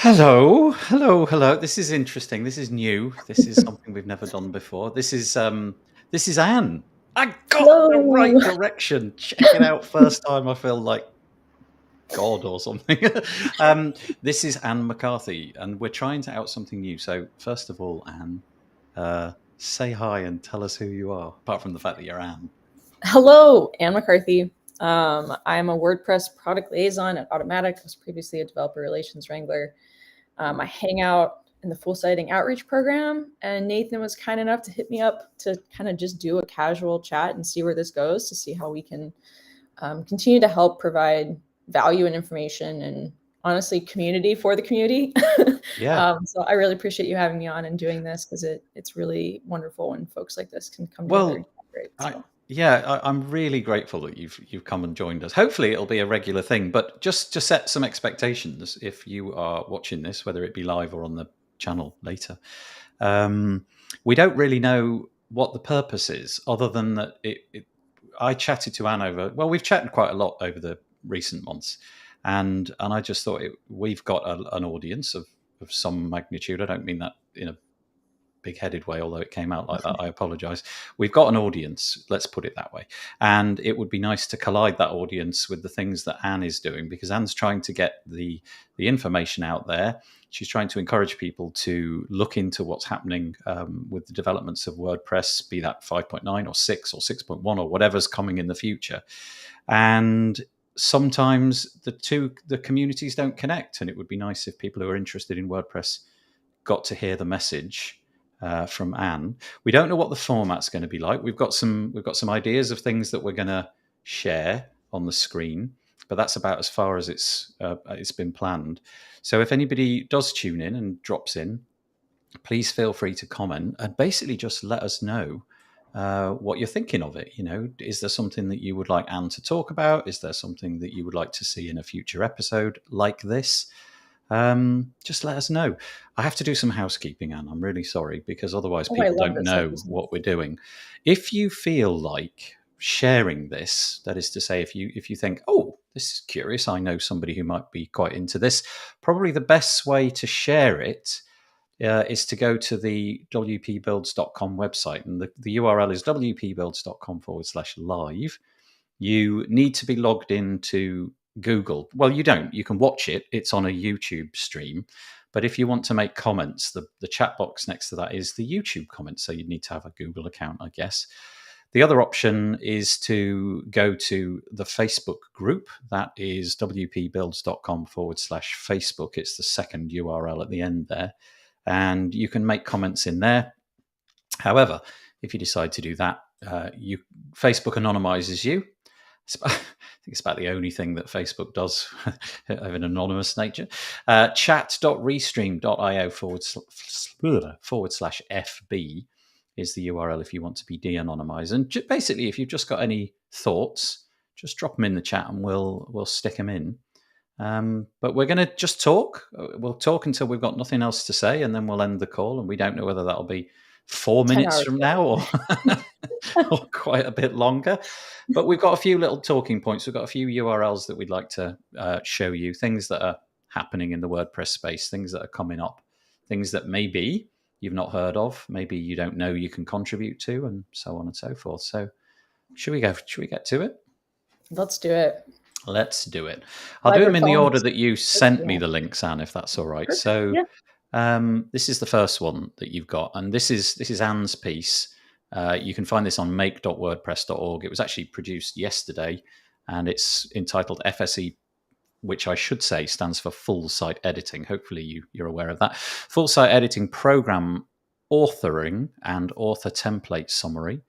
Hello. This is interesting. This is new. This is something we've never done before. This is Anne. I got the right Hello. direction. Check it out. First time I feel like God or something. This is Anne McCarthy, and we're trying to out something new. So first of all, Anne, say hi and tell us who you are. Apart from the fact that you're Anne. Hello, Anne McCarthy. I'm a WordPress product liaison at Automatic. I was previously a developer relations wrangler. I hang out in the full sighting outreach program, and Nathan was kind enough to hit me up to kind of just do a casual chat and see where this goes, to see how we can continue to help provide value and information and honestly community for the community. Yeah. So I really appreciate you having me on and doing this, because it's really wonderful when folks like this can come together and Well, collaborate. I So yeah, I'm really grateful that you've come and joined us. Hopefully, it'll be a regular thing. But just to set some expectations, if you are watching this, whether it be live or on the channel later, um, we don't really know what the purpose is, other than that I chatted to Anne over. Well, we've chatted quite a lot over the recent months, and I just thought we've got an audience of some magnitude. I don't mean that in a big-headed way, although it came out like that. I apologize. We've got an audience, let's put it that way, and it would be nice to collide that audience with the things that Anne is doing, because Anne's trying to get the information out there. She's trying to encourage people to look into what's happening with the developments of WordPress, be that 5.9 or 6 or 6.1 or whatever's coming in the future. And sometimes the communities don't connect, and it would be nice if people who are interested in WordPress got to hear the message from Anne. We don't know what the format's going to be like. We've got some ideas of things that we're going to share on the screen, but that's about as far as it's been planned. So if anybody does tune in and drops in, please feel free to comment and basically just let us know what you're thinking of it. Is there something that you would like Anne to talk about? Is there something that you would like to see in a future episode like this? Just let us know. I have to do some housekeeping, Anne. I'm really sorry, because otherwise oh, I people love don't this. Thank know you so much. what we're doing. If you feel like sharing this, that is to say, if you think, oh, this is curious, I know somebody who might be quite into this, probably the best way to share it is to go to the wpbuilds.com website, and the URL is wpbuilds.com/live. You need to be logged into Google. Well, you don't. You can watch it. It's on a YouTube stream. But if you want to make comments, the chat box next to that is the YouTube comments. So you'd need to have a Google account, I guess. The other option is to go to the Facebook group. That is wpbuilds.com/Facebook. It's the second URL at the end there. And you can make comments in there. However, if you decide to do that, Facebook anonymizes you. I think it's about the only thing that Facebook does of an anonymous nature. Chat.restream.io /FB is the URL if you want to be de-anonymized. And basically, if you've just got any thoughts, just drop them in the chat and we'll stick them in. But we're going to just talk. We'll talk until we've got nothing else to say, and then we'll end the call. And we don't know whether that'll be 4 10 minutes hours from later. now or, or quite a bit longer. But we've got a few little talking points. We've got a few URLs that we'd like to show you, things that are happening in the WordPress space, things that are coming up, things that maybe you've not heard of, maybe you don't know you can contribute to, and so on and so forth. So should we get to it? Let's do it. Let's do it. I'll do Live them or in the phone? order that you sent me Yeah. the links, Anne, if that's all right. Perfect. So Yeah. this is the first one that you've got, and this is Anne's piece. You can find this on make.wordpress.org. It was actually produced yesterday, and it's entitled FSE, which I should say stands for Full Site Editing. Hopefully you're aware of that. Full Site Editing Program Authoring and Author Template Summary.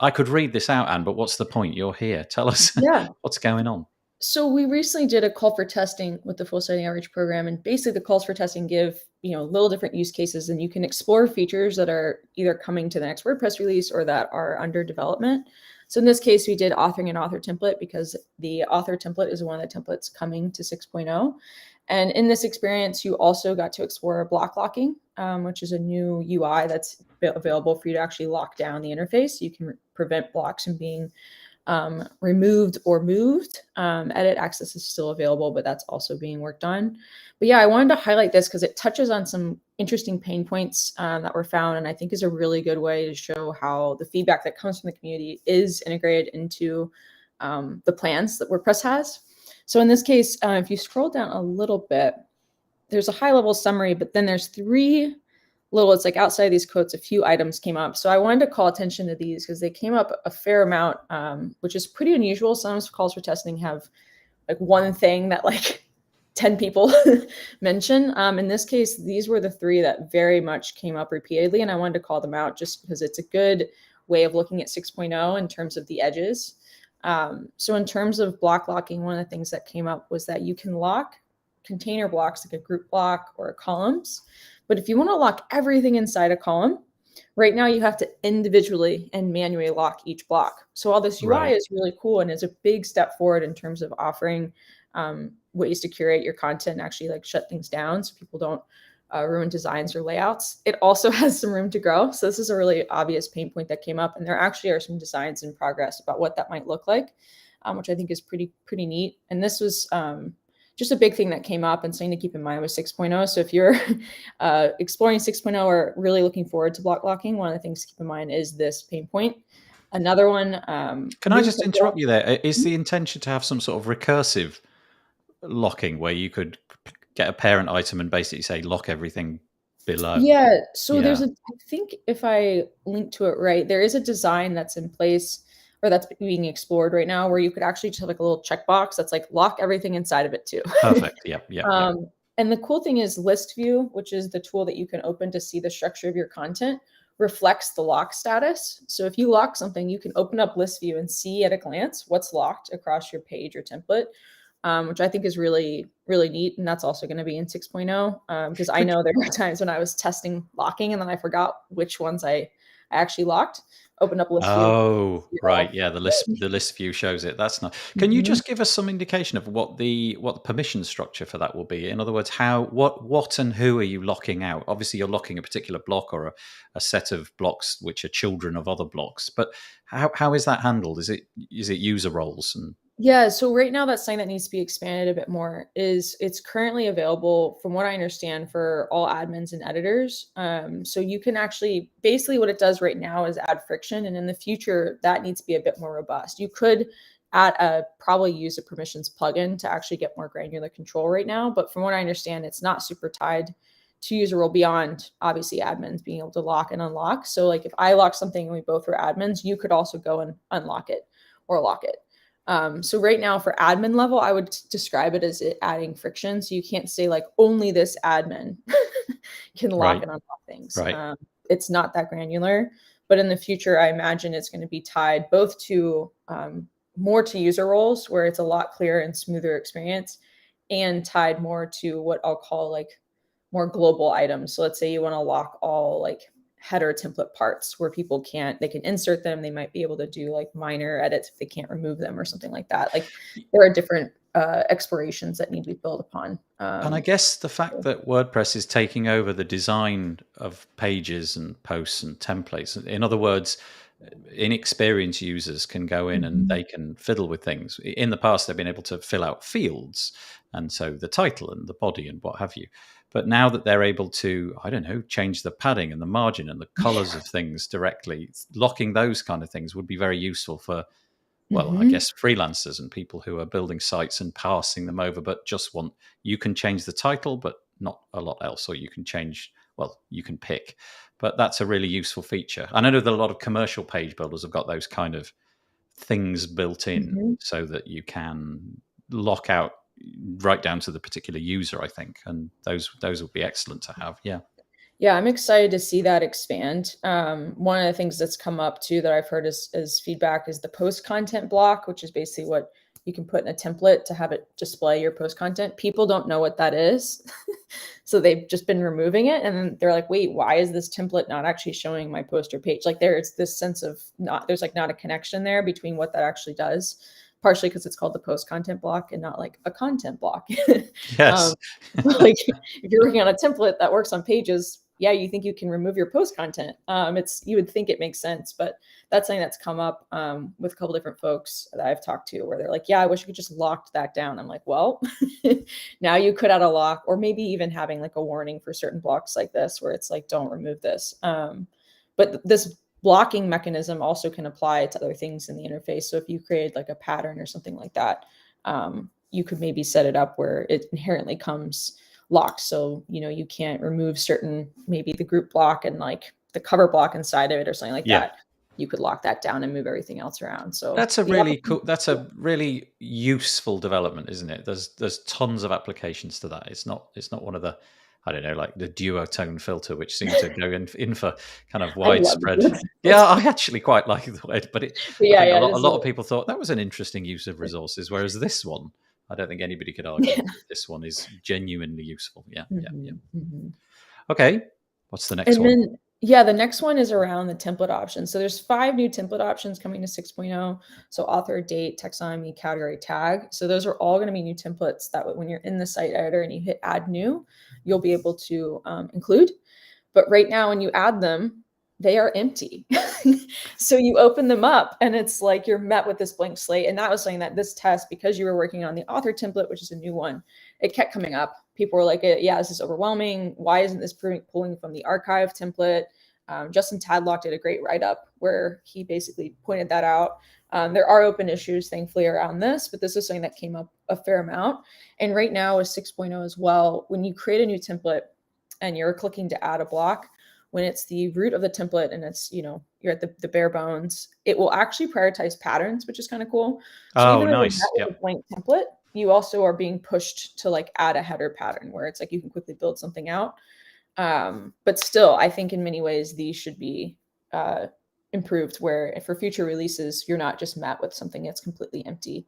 I could read this out, Anne, but what's the point? You're here. Tell us Yeah. what's going on. So we recently did a call for testing with the full sighting outreach program, and basically the calls for testing give little different use cases, and you can explore features that are either coming to the next WordPress release or that are under development. So in this case, we did authoring an author template, because the author template is one of the templates coming to 6.0. And in this experience, you also got to explore block locking, which is a new UI that's available for you to actually lock down the interface. You can prevent blocks from being removed or moved. Edit access is still available, but that's also being worked on. But yeah, I wanted to highlight this because it touches on some interesting pain points that were found, and I think is a really good way to show how the feedback that comes from the community is integrated into the plans that WordPress has. So in this case, if you scroll down a little bit, there's a high level summary, but then there's three little, it's like outside of these quotes, a few items came up. So I wanted to call attention to these because they came up a fair amount, which is pretty unusual. Sometimes calls for testing have like one thing that like 10 people mention. In this case, these were the three that very much came up repeatedly, and I wanted to call them out just because it's a good way of looking at 6.0 in terms of the edges. So in terms of block locking, one of the things that came up was that you can lock container blocks like a group block or columns. But if you want to lock everything inside a column, right now you have to individually and manually lock each block. So all this UI is really cool and is a big step forward in terms of offering ways to curate your content and actually like shut things down so people don't ruin designs or layouts. It also has some room to grow. So this is a really obvious pain point that came up, and there actually are some designs in progress about what that might look like, which I think is pretty neat. And this was just a big thing that came up and something to keep in mind with 6.0. So if you're exploring 6.0 or really looking forward to block locking, one of the things to keep in mind is this pain point. Another one. Can I just interrupt you there? Is the intention to have some sort of recursive locking where you could get a parent item and basically say lock everything below? Yeah. So there's I think if I link to it right, there is a design that's in place or that's being explored right now where you could actually just have like a little checkbox that's like lock everything inside of it too. Perfect. Yeah. And the cool thing is list view, which is the tool that you can open to see the structure of your content, reflects the lock status. So if you lock something, you can open up list view and see at a glance what's locked across your page or template, which I think is really neat. And that's also going to be in 6.0 because I know there were times when I was testing locking and then I forgot which ones I actually locked. Open up list view. Oh, right. Yeah, the list view shows it. That's not. Can you just give us some indication of what the permission structure for that will be? In other words, what and who are you locking out? Obviously, you're locking a particular block or a set of blocks which are children of other blocks. But how is that handled? Is it user roles and? Yeah, so right now that's something that needs to be expanded a bit more. It's currently available, from what I understand, for all admins and editors. So you can actually, basically what it does right now is add friction, and in the future that needs to be a bit more robust. You could probably use a permissions plugin to actually get more granular control right now, but from what I understand, it's not super tied to user role beyond obviously admins being able to lock and unlock. So like if I lock something and we both were admins, you could also go and unlock it or lock it. So right now for admin level, I would describe it as it adding friction. So you can't say like only this admin can lock and unlock things. Right. It's not that granular, but in the future, I imagine it's going to be tied both to more to user roles where it's a lot clearer and smoother experience, and tied more to what I'll call like more global items. So let's say you want to lock all like header template parts where people they can insert them. They might be able to do like minor edits if they can't remove them or something like that. Like there are different explorations that need to be built upon. And I guess the fact that WordPress is taking over the design of pages and posts and templates, in other words, inexperienced users can go in and they can fiddle with things. In the past, they've been able to fill out fields, and so the title and the body and what have you. But now that they're able to, I don't know, change the padding and the margin and the colors of things directly, locking those kind of things would be very useful for, well, I guess freelancers and people who are building sites and passing them over, but just you can change the title, but not a lot else, or you can change, well, you can pick. But that's a really useful feature. And I know that a lot of commercial page builders have got those kind of things built in so that you can lock out right down to the particular user, I think. And those would be excellent to have. Yeah. Yeah, I'm excited to see that expand. One of the things that's come up too that I've heard as feedback is the post content block, which is basically what you can put in a template to have it display your post content. People don't know what that is. So they've just been removing it. And then they're like, wait, why is this template not actually showing my poster page? Like there's this sense of there's like not a connection there between what that actually does. Partially because it's called the post content block and not like a content block. Yes. Like if you're working on a template that works on pages, yeah, you think you can remove your post content. You would think it makes sense, but that's something that's come up with a couple different folks that I've talked to where they're like, yeah, I wish you could just lock that down. I'm like, well, now you could add a lock, or maybe even having like a warning for certain blocks like this, where it's like, don't remove this. But this blocking mechanism also can apply to other things in the interface. So if you create like a pattern or something like that, you could maybe set it up where it inherently comes locked. So, you can't remove certain, maybe the group block and like the cover block inside of it or something like that. You could lock that down and move everything else around. So that's a really useful development, isn't it? There's tons of applications to that. It's not one of the, I don't know, like the duotone filter, which seemed to go in for kind of widespread. Yeah, I actually quite like the way, but I think a lot of people thought that was an interesting use of resources, whereas this one, I don't think anybody could argue that this one is genuinely useful. Yeah. Okay, what's the next one? Then, the next one is around the template options. So there's 5 new template options coming to 6.0. So author, date, taxonomy, category, tag. So those are all going to be new templates that when you're in the site editor and you hit add new, you'll be able to include. But right now, when you add them, they are empty. So you open them up and it's like you're met with this blank slate. And that was something that this test, because you were working on the author template, which is a new one, it kept coming up. People were like, yeah, this is overwhelming. Why isn't this pulling from the archive template? Justin Tadlock did a great write-up where he basically pointed that out. There are open issues, thankfully, around this, but this is something that came up a fair amount. And right now with 6.0 as well, when you create a new template and you're clicking to add a block, when it's the root of the template and it's, you're at the bare bones, it will actually prioritize patterns, which is kind of cool. So even though nice. With a blank template, you also are being pushed to like add a header pattern where it's like you can quickly build something out. But still, I think in many ways, these should be improved where for future releases, you're not just met with something that's completely empty.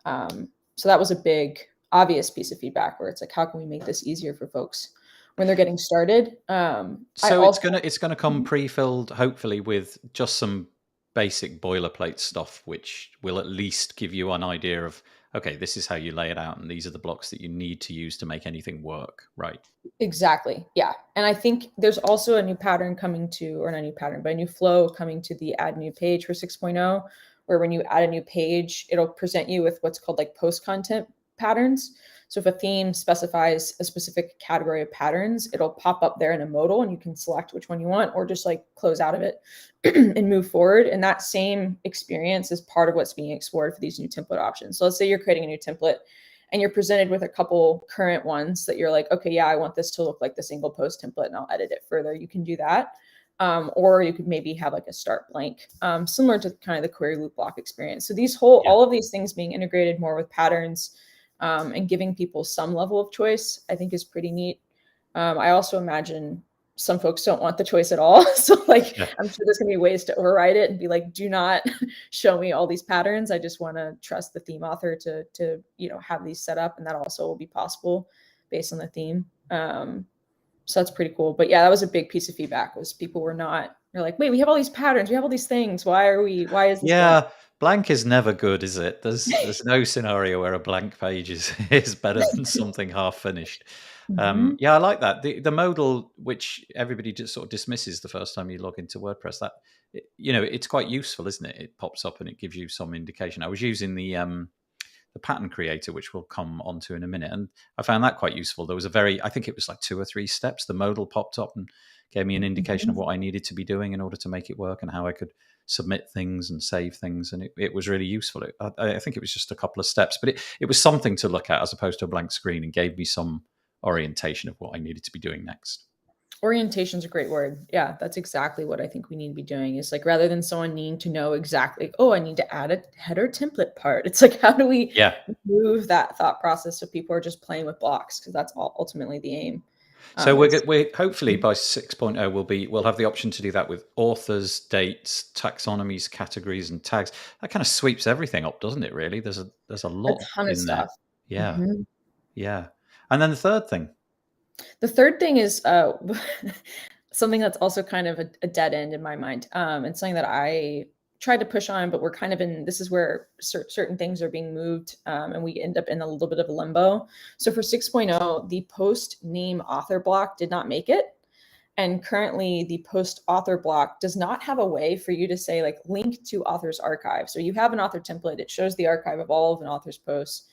So that was a big, obvious piece of feedback where it's like, how can we make this easier for folks when they're getting started? So it's gonna come pre-filled, hopefully, with just some basic boilerplate stuff, which will at least give you an idea of, okay, this is how you lay it out, and these are the blocks that you need to use to make anything work, right? Exactly. Yeah. And I think there's also a new pattern coming to, or not a new pattern, but a new flow coming to the add new page for 6.0, where when you add a new page, it'll present you with what's called like post content patterns. So if a theme specifies a specific category of patterns, it'll pop up there in a modal and you can select which one you want or just like close out of it and move forward. And that same experience is part of what's being explored for these new template options. So let's say you're creating a new template and you're presented with a couple current ones that you're like, okay, yeah, I want this to look like the single post template and I'll edit it further. You can do that. Or you could maybe have like a start blank, similar to kind of the query loop block experience. So all of these things being integrated more with patterns, and giving people some level of choice, I think is pretty neat. I also imagine some folks don't want the choice at all. So like, I'm sure there's gonna be ways to override it and be like, do not show me all these patterns. I just want to trust the theme author to have these set up. And that also will be possible based on the theme. So that's pretty cool. But yeah, that was a big piece of feedback was people they're like, wait, we have all these patterns. We have all these things. Why is this? Yeah. Blank is never good, is it? There's no scenario where a blank page is better than something half finished. Yeah, I like that. The modal, which everybody just sort of dismisses the first time you log into WordPress, that it's quite useful, isn't it? It pops up and it gives you some indication. I was using the pattern creator, which we'll come onto in a minute, and I found that quite useful. There was I think it was like 2 or 3 steps. The modal popped up and gave me an indication of what I needed to be doing in order to make it work and how I could submit things and save things, and it was really useful. I think it was just a couple of steps, but it was something to look at as opposed to a blank screen, and gave me some orientation of what I needed to be doing next. Orientation is a great word. Yeah, that's exactly what I think we need to be doing. Is like, rather than someone needing to know exactly, oh, I need to add a header template part. It's like, how do we move that thought process so people are just playing with blocks? Because that's ultimately the aim. So we're hopefully by 6.0 we'll have the option to do that with authors, dates, taxonomies, categories, and tags. That kind of sweeps everything up, doesn't it? Really, there's a lot ton of stuff. Yeah, yeah. And then the third thing. The third thing is something that's also kind of a dead end in my mind. And something that I tried to push on, but we're kind of this is where certain things are being moved, and we end up in a little bit of a limbo. So for 6.0, the post name author block did not make it. And currently the post author block does not have a way for you to say like link to author's archive. So you have an author template. It shows the archive of all of an author's posts.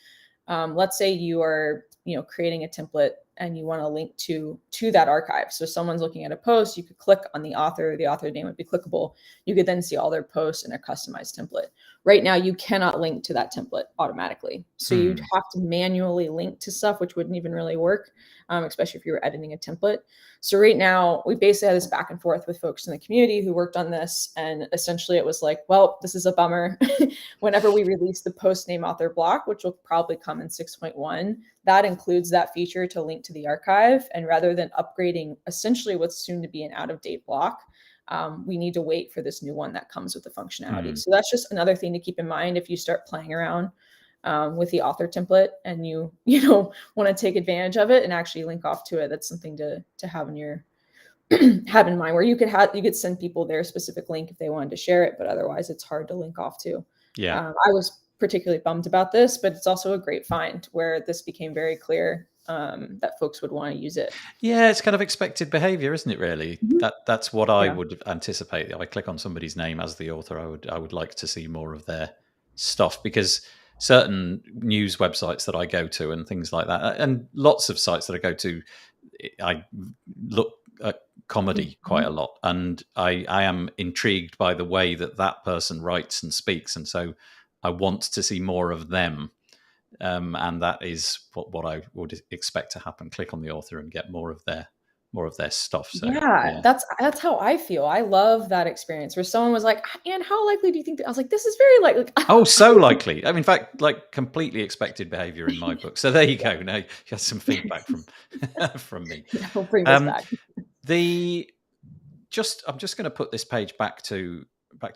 Let's say you are, creating a template and you want to link to that archive. So someone's looking at a post, you could click on the author name would be clickable. You could then see all their posts in a customized template. Right now, you cannot link to that template automatically. So you'd have to manually link to stuff, which wouldn't even really work, especially if you were editing a template. So right now, we basically had this back and forth with folks in the community who worked on this. And essentially it was like, well, this is a bummer. Whenever we release the post name author block, which will probably come in 6.1, that includes that feature to link to the archive. And rather than upgrading essentially what's soon to be an out-of-date block, we need to wait for this new one that comes with the functionality. So that's just another thing to keep in mind if you start playing around with the author template and you want to take advantage of it and actually link off to it. That's something to have in your have in mind, where you could send people their specific link if they wanted to share it, but otherwise it's hard to link off to. Yeah. I was particularly bummed about this, but it's also a great find where this became very clear that folks would want to use it. Yeah, it's kind of expected behavior, isn't it, really? That's what I would anticipate. If I click on somebody's name as the author, I would like to see more of their stuff, because certain news websites that I go to and things like that, and lots of sites that I go to, I look at comedy quite a lot, and I am intrigued by the way that person writes and speaks, and so I want to see more of them. And that is what I would expect to happen. Click on the author and get more of their stuff. So yeah, that's how I feel. I love that experience where someone was like, "And how likely do you think that?" I was like, "This is very likely." Oh, so likely. I mean, in fact, like completely expected behavior in my book. So there you go. Now you have some feedback from me. Yeah, we'll bring this back. I'm just going to put this page back to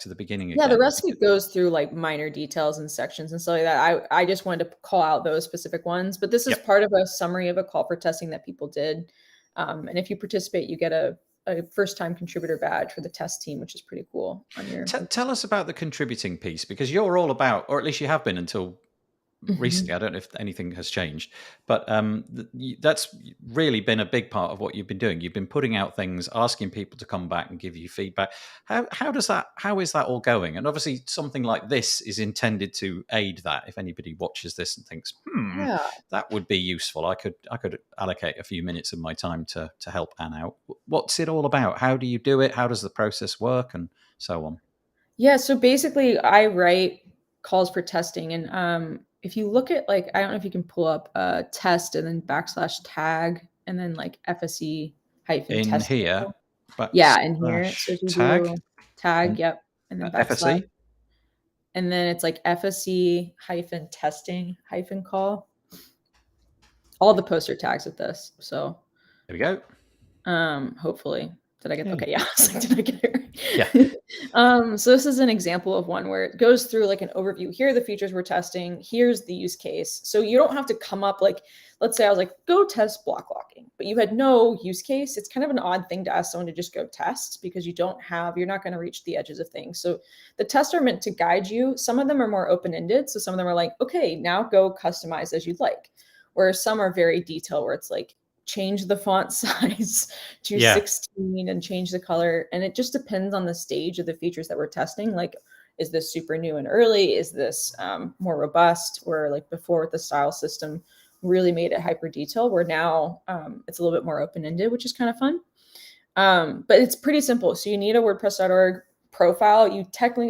the beginning again. Yeah, the rest of it goes through like minor details and sections and stuff like that. I just wanted to call out those specific ones, but this is part of a summary of a call for testing that people did. And if you participate, you get a first-time contributor badge for the test team, which is pretty cool. On your tell us about the contributing piece, because you're all about, or at least you have been until recently. I don't know if anything has changed, but that's really been a big part of what you've been doing. You've been putting out things, asking people to come back and give you feedback. How is that all going? And obviously something like this is intended to aid that. If anybody watches this and thinks, that would be useful, I could allocate a few minutes of my time to help Anne out. What's it all about? How do you do it? How does the process work, and so on? Yeah, so basically I write calls for testing, and if you look at, like, I don't know if you can pull up test and then /tag and then like FSE hyphen test. In here. Yeah, in here. So if you do tag, yep. And then FSE. And then it's like FSE hyphen testing hyphen call. All the posts are tags with this. So there we go. Hopefully. Did I get okay? Yeah. Did I get it right? Yeah. So this is an example of one where it goes through like an overview. Here are the features we're testing. Here's the use case. So you don't have to come up, like, let's say I was like, go test block locking, but you had no use case. It's kind of an odd thing to ask someone to just go test, because you're not going to reach the edges of things. So the tests are meant to guide you. Some of them are more open-ended. So some of them are like, okay, now go customize as you'd like. Whereas some are very detailed, where it's like, change the font size to 16 and change the color. And it just depends on the stage of the features that we're testing. Like, is this super new and early? Is this more robust? Or like before with the style system really made it hyper detailed, where now it's a little bit more open-ended, which is kind of fun. But it's pretty simple. So you need a WordPress.org profile.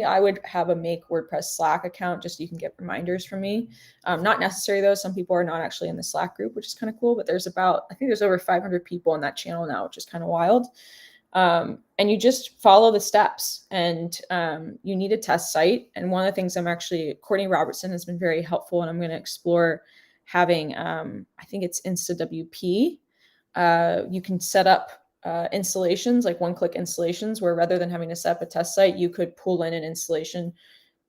I would have a make WordPress Slack account just so you can get reminders from me. Not necessary though. Some people are not actually in the Slack group, which is kind of cool, but I think there's over 500 people on that channel now, which is kind of wild. And you just follow the steps, and you need a test site. And one of the things Courtney Robertson has been very helpful, and I'm going to explore having, I think it's InstaWP. You can set up installations, like one-click installations, where rather than having to set up a test site, you could pull in an installation,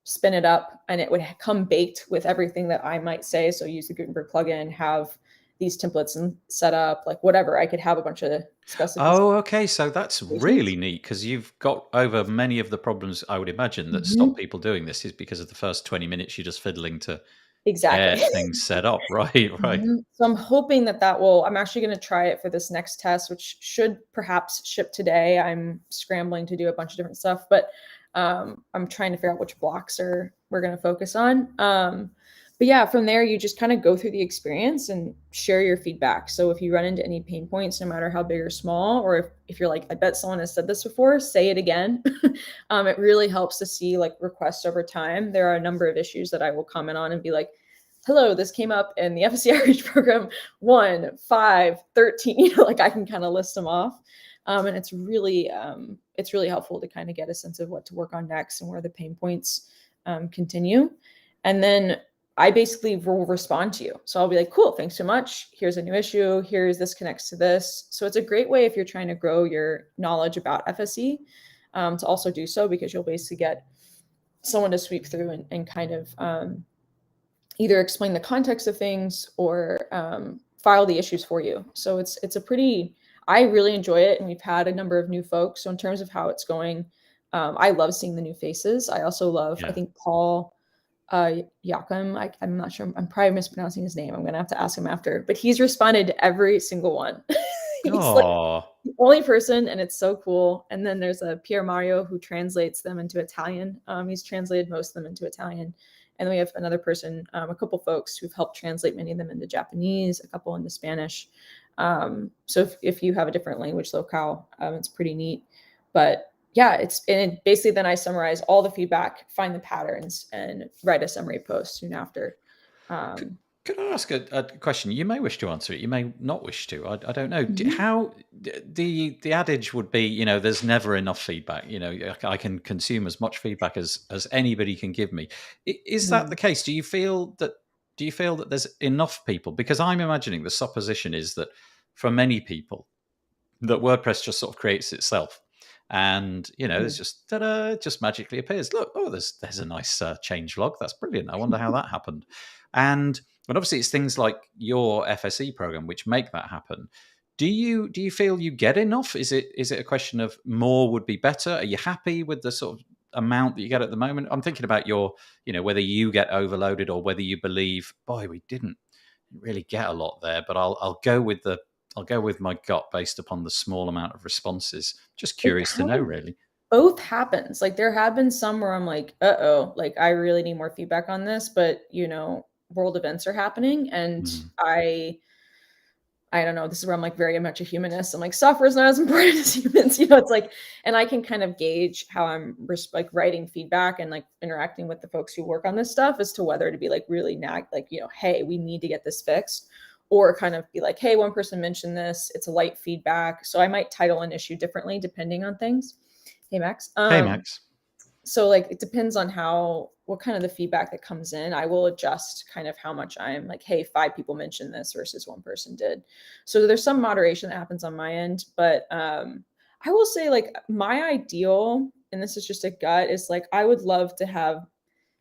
spin it up, and it would come baked with everything that I might say. So use the Gutenberg plugin, have these templates and set up, like whatever. I could have a bunch of specifications. Oh, okay. So that's really neat, because you've got over many of the problems I would imagine that stop people doing this is because of the first 20 minutes you're just fiddling to Exactly. get things set up. Right, right. So I'm hoping that will, I'm actually going to try it for this next test, which should perhaps ship today. I'm scrambling to do a bunch of different stuff, but I'm trying to figure out which blocks we're going to focus on. But yeah, from there, you just kind of go through the experience and share your feedback. So if you run into any pain points, no matter how big or small, or if you're like, I bet someone has said this before, say it again. It really helps to see like requests over time. There are a number of issues that I will comment on and be like, hello, this came up in the FSC outreach program 1, 5, 13, like I can kind of list them off. And it's really helpful to kind of get a sense of what to work on next and where the pain points continue. And then I basically will respond to you. So I'll be like, cool, thanks so much. Here's a new issue. Here's this connects to this. So it's a great way if you're trying to grow your knowledge about FSC to also do so, because you'll basically get someone to sweep through and kind of either explain the context of things or file the issues for you. So it's a pretty, I really enjoy it. And we've had a number of new folks. So in terms of how it's going, I love seeing the new faces. I also love, Yeah. I think Paul Yakum, I'm not sure, I'm probably mispronouncing his name. I'm going to have to ask him after, but he's responded to every single one. He's like the only person, and it's so cool. And then there's a Pier Mario who translates them into Italian. He's translated most of them into Italian. And then we have another person, a couple folks who've helped translate many of them into Japanese, a couple into Spanish. So if you have a different language locale, it's pretty neat. But yeah, basically then I summarize all the feedback, find the patterns, and write a summary post soon after. Could I ask a question? You may wish to answer it. You may not wish to. I don't know. Mhm. How the adage would be, there's never enough feedback. I can consume as much feedback as anybody can give me. Is that the case? Do you feel that there's enough people? Because I'm imagining the supposition is that for many people, that WordPress just sort of creates itself. And it's just ta-da, it just magically appears. Look, there's a nice change log. That's brilliant. I wonder how that happened. And obviously, it's things like your FSE program which make that happen. Do you feel you get enough? Is it a question of more would be better? Are you happy with the sort of amount that you get at the moment? I'm thinking about your, whether you get overloaded or whether you believe, boy, we didn't really get a lot there, but I'll go with my gut based upon the small amount of responses. Just curious to know, really. Both happens. Like there have been some where I'm like, uh-oh, like I really need more feedback on this, but world events are happening, and I don't know, this is where I'm like very much a humanist. I'm like, software is not as important as humans, it's like, and I can kind of gauge how I'm like writing feedback and like interacting with the folks who work on this stuff as to whether to be like really hey, we need to get this fixed, or kind of be like, hey, one person mentioned this, it's a light feedback. So I might title an issue differently depending on things. Hey, Max. Hey, Max. So like it depends on what kind of the feedback that comes in. I will adjust kind of how much I'm like, hey, 5 people mentioned this versus 1 person did. So there's some moderation that happens on my end, but I will say like my ideal, and this is just a gut, is like I would love to have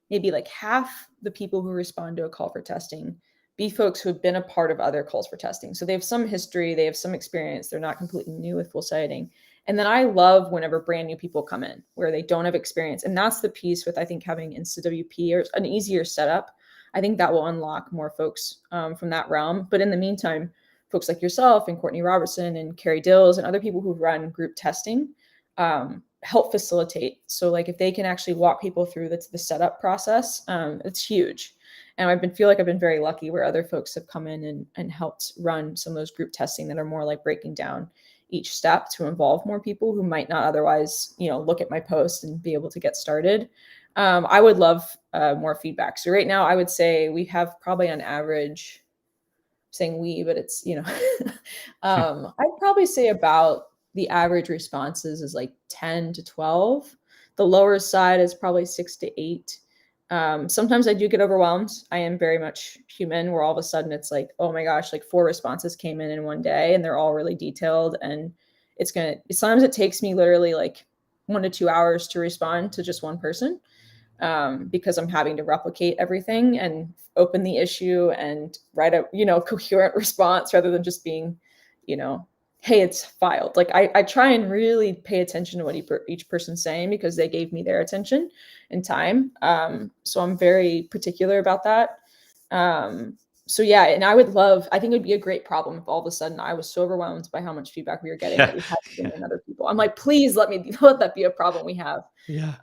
maybe like half the people who respond to a call for testing be folks who have been a part of other calls for testing. So they have some history, they have some experience, they're not completely new with full sighting. And then I love whenever brand new people come in where they don't have experience. And that's the piece with, I think, having InstaWP or an easier setup. I think that will unlock more folks from that realm. But in the meantime, folks like yourself and Courtney Robertson and Carrie Dills and other people who run group testing help facilitate. So like if they can actually walk people through the setup process, it's huge. And feel like I've been very lucky where other folks have come in and helped run some of those group testing that are more like breaking down each step to involve more people who might not otherwise, look at my post and be able to get started. I would love more feedback. So right now I would say we have probably on average, saying we, but it's, I'd probably say about the average responses is like 10 to 12. The lower side is probably 6 to 8. Sometimes I do get overwhelmed. I am very much human where all of a sudden it's like, oh my gosh, like 4 responses came in one day and they're all really detailed. And sometimes it takes me literally like 1 to 2 hours to respond to just one person because I'm having to replicate everything and open the issue and write a, coherent response rather than just being, hey, it's filed. Like I try and really pay attention to what each person's saying because they gave me their attention and time. So I'm very particular about that. So yeah, and I think it would be a great problem if all of a sudden I was so overwhelmed by how much feedback we were getting that we had to bring in other people. I'm like, please let that be a problem we have. Yeah.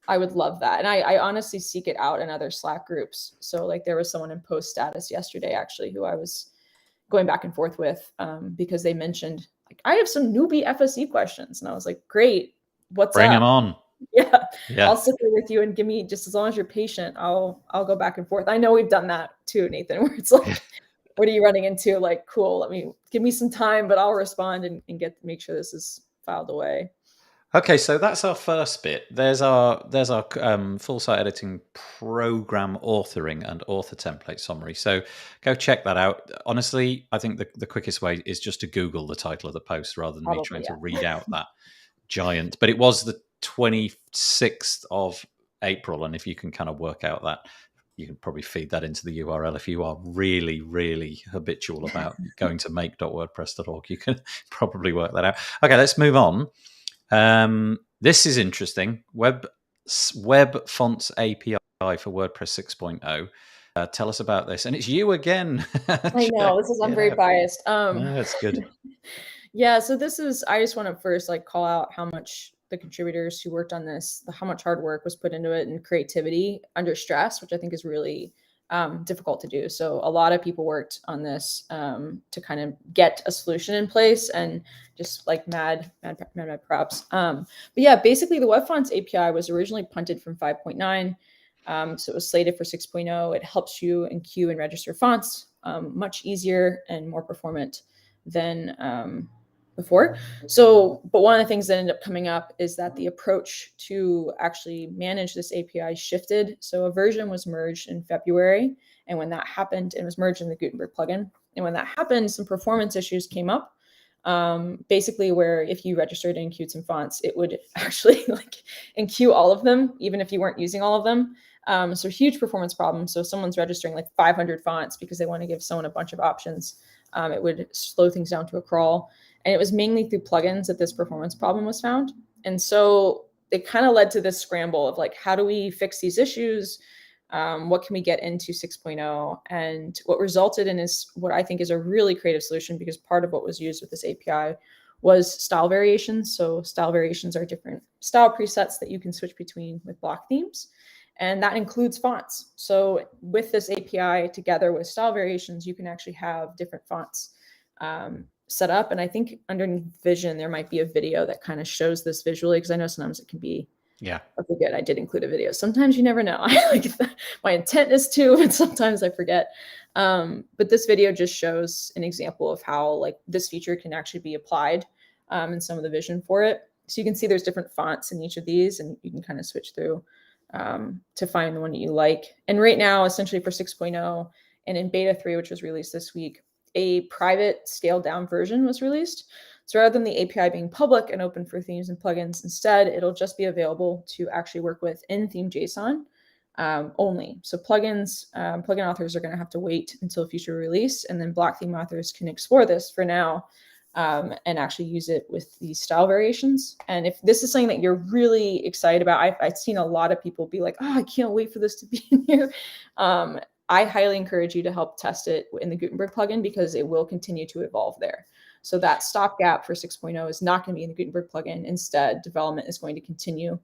I would love that. And I honestly seek it out in other Slack groups. So like there was someone in post status yesterday, actually, who I was going back and forth with, because they mentioned like, I have some newbie FSE questions. And I was like, great, what's Bring up? them on. Yeah. Yeah. I'll sit there with you and give me, just as long as you're patient, I'll go back and forth. I know we've done that too, Nathan, where it's like, what are you running into? Like, cool, give me some time, but I'll respond and make sure this is filed away. Okay, so that's our first bit. There's our full site editing program authoring and author template summary. So go check that out. Honestly, I think the quickest way is just to Google the title of the post rather than me trying to read out that giant. But it was the 26th of April, and if you can kind of work out that, you can probably feed that into the URL. If you are really, really habitual about going to make.wordpress.org, you can probably work that out. Okay, let's move on. This is interesting. Web Fonts API for WordPress 6.0. Tell us about this. And it's you again. I know, I'm very biased. No, that's good. Yeah, so I just want to first like call out how much the contributors who worked on this, how much hard work was put into it and creativity under stress, which I think is really difficult to do. So a lot of people worked on this to kind of get a solution in place, and just like mad props. But yeah, basically the Web Fonts API was originally punted from 5.9. So it was slated for 6.0. It helps you enqueue and register fonts much easier and more performant than before. So, but one of the things that ended up coming up is that the approach to actually manage this API shifted. So a version was merged in February. And when that happened, it was merged in the Gutenberg plugin. And when that happened, some performance issues came up. Basically where if you registered and enqueued some fonts, it would actually like enqueue all of them, even if you weren't using all of them. So huge performance problem. So if someone's registering like 500 fonts because they want to give someone a bunch of options, it would slow things down to a crawl. And it was mainly through plugins that this performance problem was found. And so it kind of led to this scramble of like, how do we fix these issues? What can we get into 6.0? And what resulted in is what I think is a really creative solution, because part of what was used with this API was style variations. So style variations are different style presets that you can switch between with block themes. And that includes fonts. So with this API together with style variations, you can actually have different fonts set up. And I think underneath Vision, there might be a video that kind of shows this visually, because I know sometimes it can be, okay, good, I did include a video. Sometimes you never know. My intent is to, and sometimes I forget. But this video just shows an example of how like this feature can actually be applied in some of the vision for it. So you can see there's different fonts in each of these, and you can kind of switch through to find the one that you like. And right now, essentially for 6.0 and in beta 3, which was released this week, a private scaled down version was released. So rather than the API being public and open for themes and plugins, instead, it'll just be available to actually work with in theme JSON only. So plugin authors are going to have to wait until future release, and then block theme authors can explore this for now and actually use it with these style variations. And if this is something that you're really excited about, I've seen a lot of people be like, oh, I can't wait for this to be in here. I highly encourage you to help test it in the Gutenberg plugin, because it will continue to evolve there. So that stopgap for 6.0 is not going to be in the Gutenberg plugin. Instead, development is going to continue.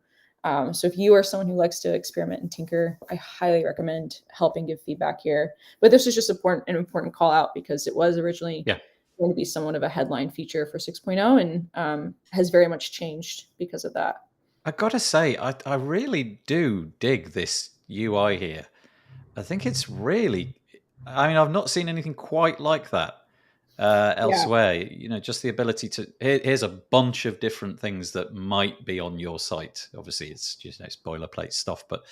So if you are someone who likes to experiment and tinker, I highly recommend helping give feedback here. But this is just an important call out, because it was originally going to be somewhat of a headline feature for 6.0 and has very much changed because of that. I gotta say, I really do dig this UI here. I think it's really, I mean, I've not seen anything quite like that elsewhere. You know, just the ability to, here's a bunch of different things that might be on your site. Obviously, it's just, it's boilerplate stuff, but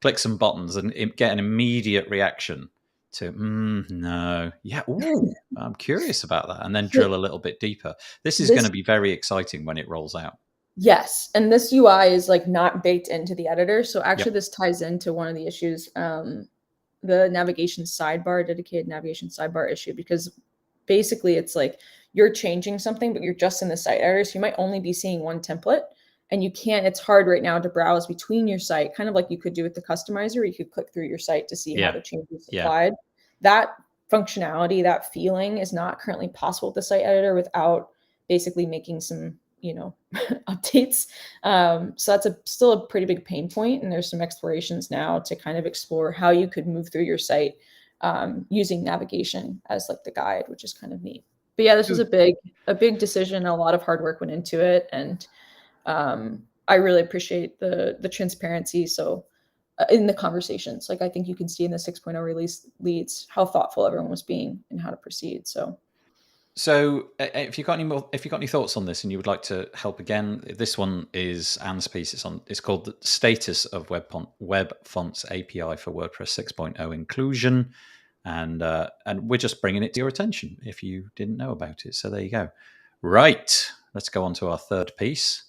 click some buttons and get an immediate reaction to, no. Yeah, ooh, I'm curious about that. And then drill a little bit deeper. This is going to be very exciting when it rolls out. Yes. And this UI is like not baked into the editor. So actually this ties into one of the issues, the navigation sidebar, dedicated navigation sidebar issue, because basically it's like you're changing something, but you're just in the site editor. So you might only be seeing one template. and you can't, it's hard right now to browse between your site, kind of like you could do with the customizer, where you could click through your site to see how the changes applied. That functionality, that feeling is not currently possible with the site editor without basically making some, updates. So that's still a pretty big pain point. And there's some explorations now to kind of explore how you could move through your site using navigation as like the guide, which is kind of neat. But yeah, this was a big decision. A lot of hard work went into it. And I really appreciate the transparency. So in the conversations, like I think you can see in the 6.0 release leads how thoughtful everyone was being and how to proceed. So if you've got any thoughts on this and you would like to help again, this one is Anne's piece. It's called The Status of Web Fonts API for WordPress 6.0 Inclusion. And we're just bringing it to your attention if you didn't know about it. So there you go. Right. Let's go on to our third piece.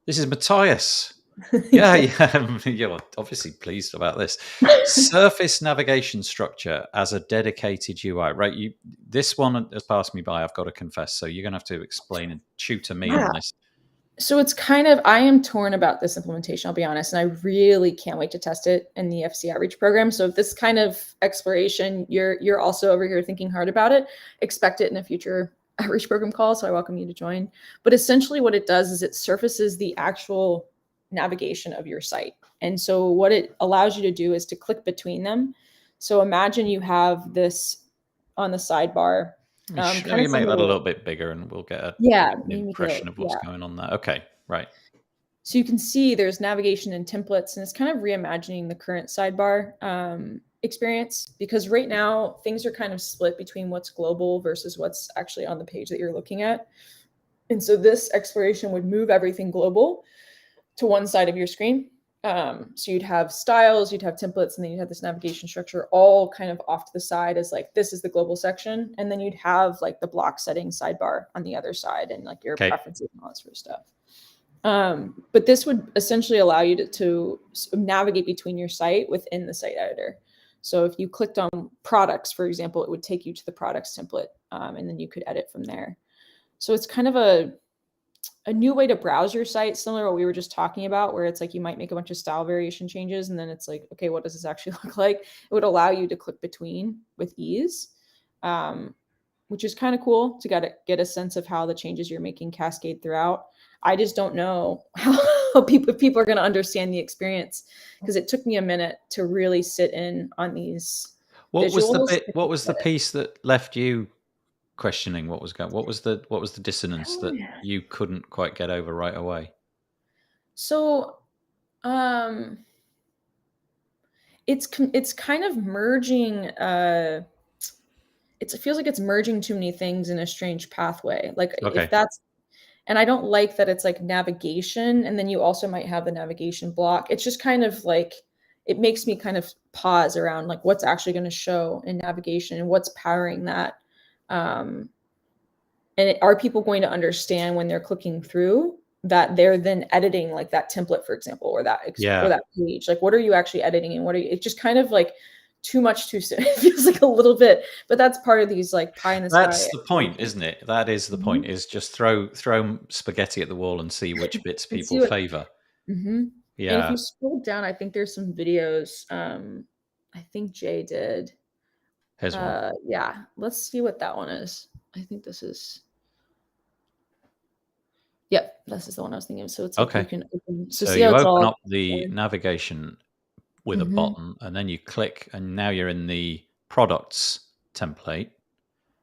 This is Matthias. Yeah, you're obviously pleased about this. Surface navigation structure as a dedicated UI. Right, this one has passed me by, I've got to confess. So you're going to have to explain and tutor me on this. So it's kind of, I am torn about this implementation, I'll be honest, and I really can't wait to test it in the FC Outreach program. So if this kind of exploration, you're also over here thinking hard about it, expect it in a future Outreach program call. So I welcome you to join. But essentially what it does is it surfaces the actual navigation of your site. And so what it allows you to do is to click between them. So imagine you have this on the sidebar. Let me make that a little bit bigger and we'll get an impression of what's going on there. Okay, right. So you can see there's navigation and templates, and it's kind of reimagining the current sidebar experience, because right now things are kind of split between what's global versus what's actually on the page that you're looking at. And so this exploration would move everything global to one side of your screen. So you'd have styles, you'd have templates, and then you'd have this navigation structure all kind of off to the side as like, this is the global section. And then you'd have like the block setting sidebar on the other side and like your preferences and all that sort of stuff. But this would essentially allow you to navigate between your site within the site editor. So if you clicked on products, for example, it would take you to the products template, and then you could edit from there. So it's kind of a new way to browse your site, similar to what we were just talking about, where it's like you might make a bunch of style variation changes, and then it's like, okay, what does this actually look like? It would allow you to click between with ease, which is kind of cool to get a sense of how the changes you're making cascade throughout. I just don't know how people are going to understand the experience, because it took me a minute to really sit in on these visuals. What was the piece that left you questioning what was the dissonance that you couldn't quite get over right away? So it's kind of merging it feels like it's merging too many things in a strange pathway. Like if that's, and I don't like that it's like navigation and then you also might have the navigation block. It's just kind of like, it makes me kind of pause around like what's actually going to show in navigation and what's powering that. And are people going to understand when they're clicking through that they're then editing like that template, for example, or that page? Like, what are you actually editing, and what are you? It's just kind of like too much too soon. It feels like a little bit, but that's part of these like pie in the sky. That's the point, isn't it? That is the point. Is just throw spaghetti at the wall and see which bits people favor. Yeah. And if you scroll down, I think there's some videos. I think Jay did. Here's one. Yeah. Let's see what that one is. I think this is. Yep, this is the one I was thinking of. So it's like you can open. So you open up the navigation with a button, and then you click, and now you're in the products template.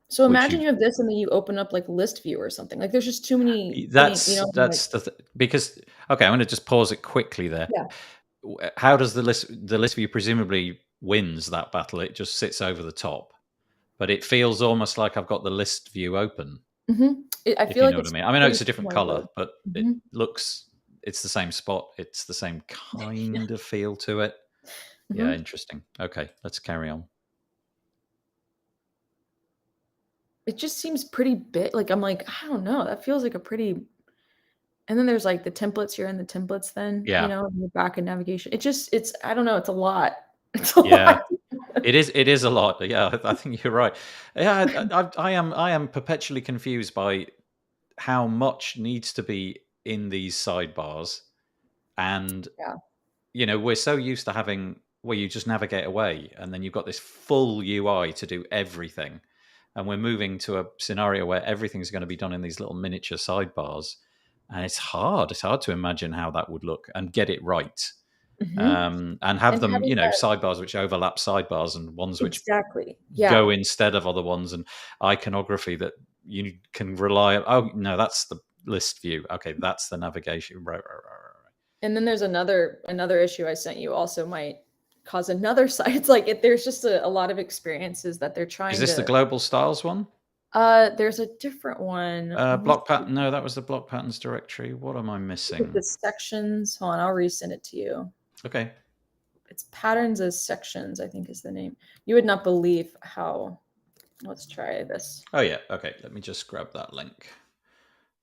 So imagine you have this, and then you open up like list view or something. Like there's just too many. Because I'm going to just pause it quickly there. Yeah. How does the list view presumably wins that battle? It just sits over the top, but it feels almost like I've got the list view open. I feel like what I mean. I mean, it's a different color, but it looks, it's the same spot. It's the same kind of feel to it. Yeah, interesting. Okay, let's carry on. It just seems pretty big. Like, I'm like, I don't know. That feels like a pretty. And then there's like the templates. You're in the templates then, in the back of navigation. It's, I don't know. It's a lot. It's a lot. It is a lot. Yeah, I think you're right. Yeah, I am perpetually confused by how much needs to be in these sidebars, and Yeah. we're so used to having where you just navigate away, and then you've got this full UI to do everything, and we're moving to a scenario where everything's going to be done in these little miniature sidebars, and it's hard to imagine how that would look and get it right. And have And them, having that sidebars which overlap sidebars, and ones which exactly. Yeah. go instead of other ones, and iconography that you can rely on. Oh no, that's the list view. Okay, that's the navigation. Right. And then there's another issue I sent you also might cause another site. It's like there's just a lot of experiences that they're Is trying this the to. global styles one? There's a different one. Let me Block see. pattern. No, that was the block patterns directory. What am I With missing? the sections. Hold on, I'll resend it to you. Okay. It's patterns as sections, I think is the name. You would not believe how. Let's try this. Oh yeah. Okay. Let me just grab that link.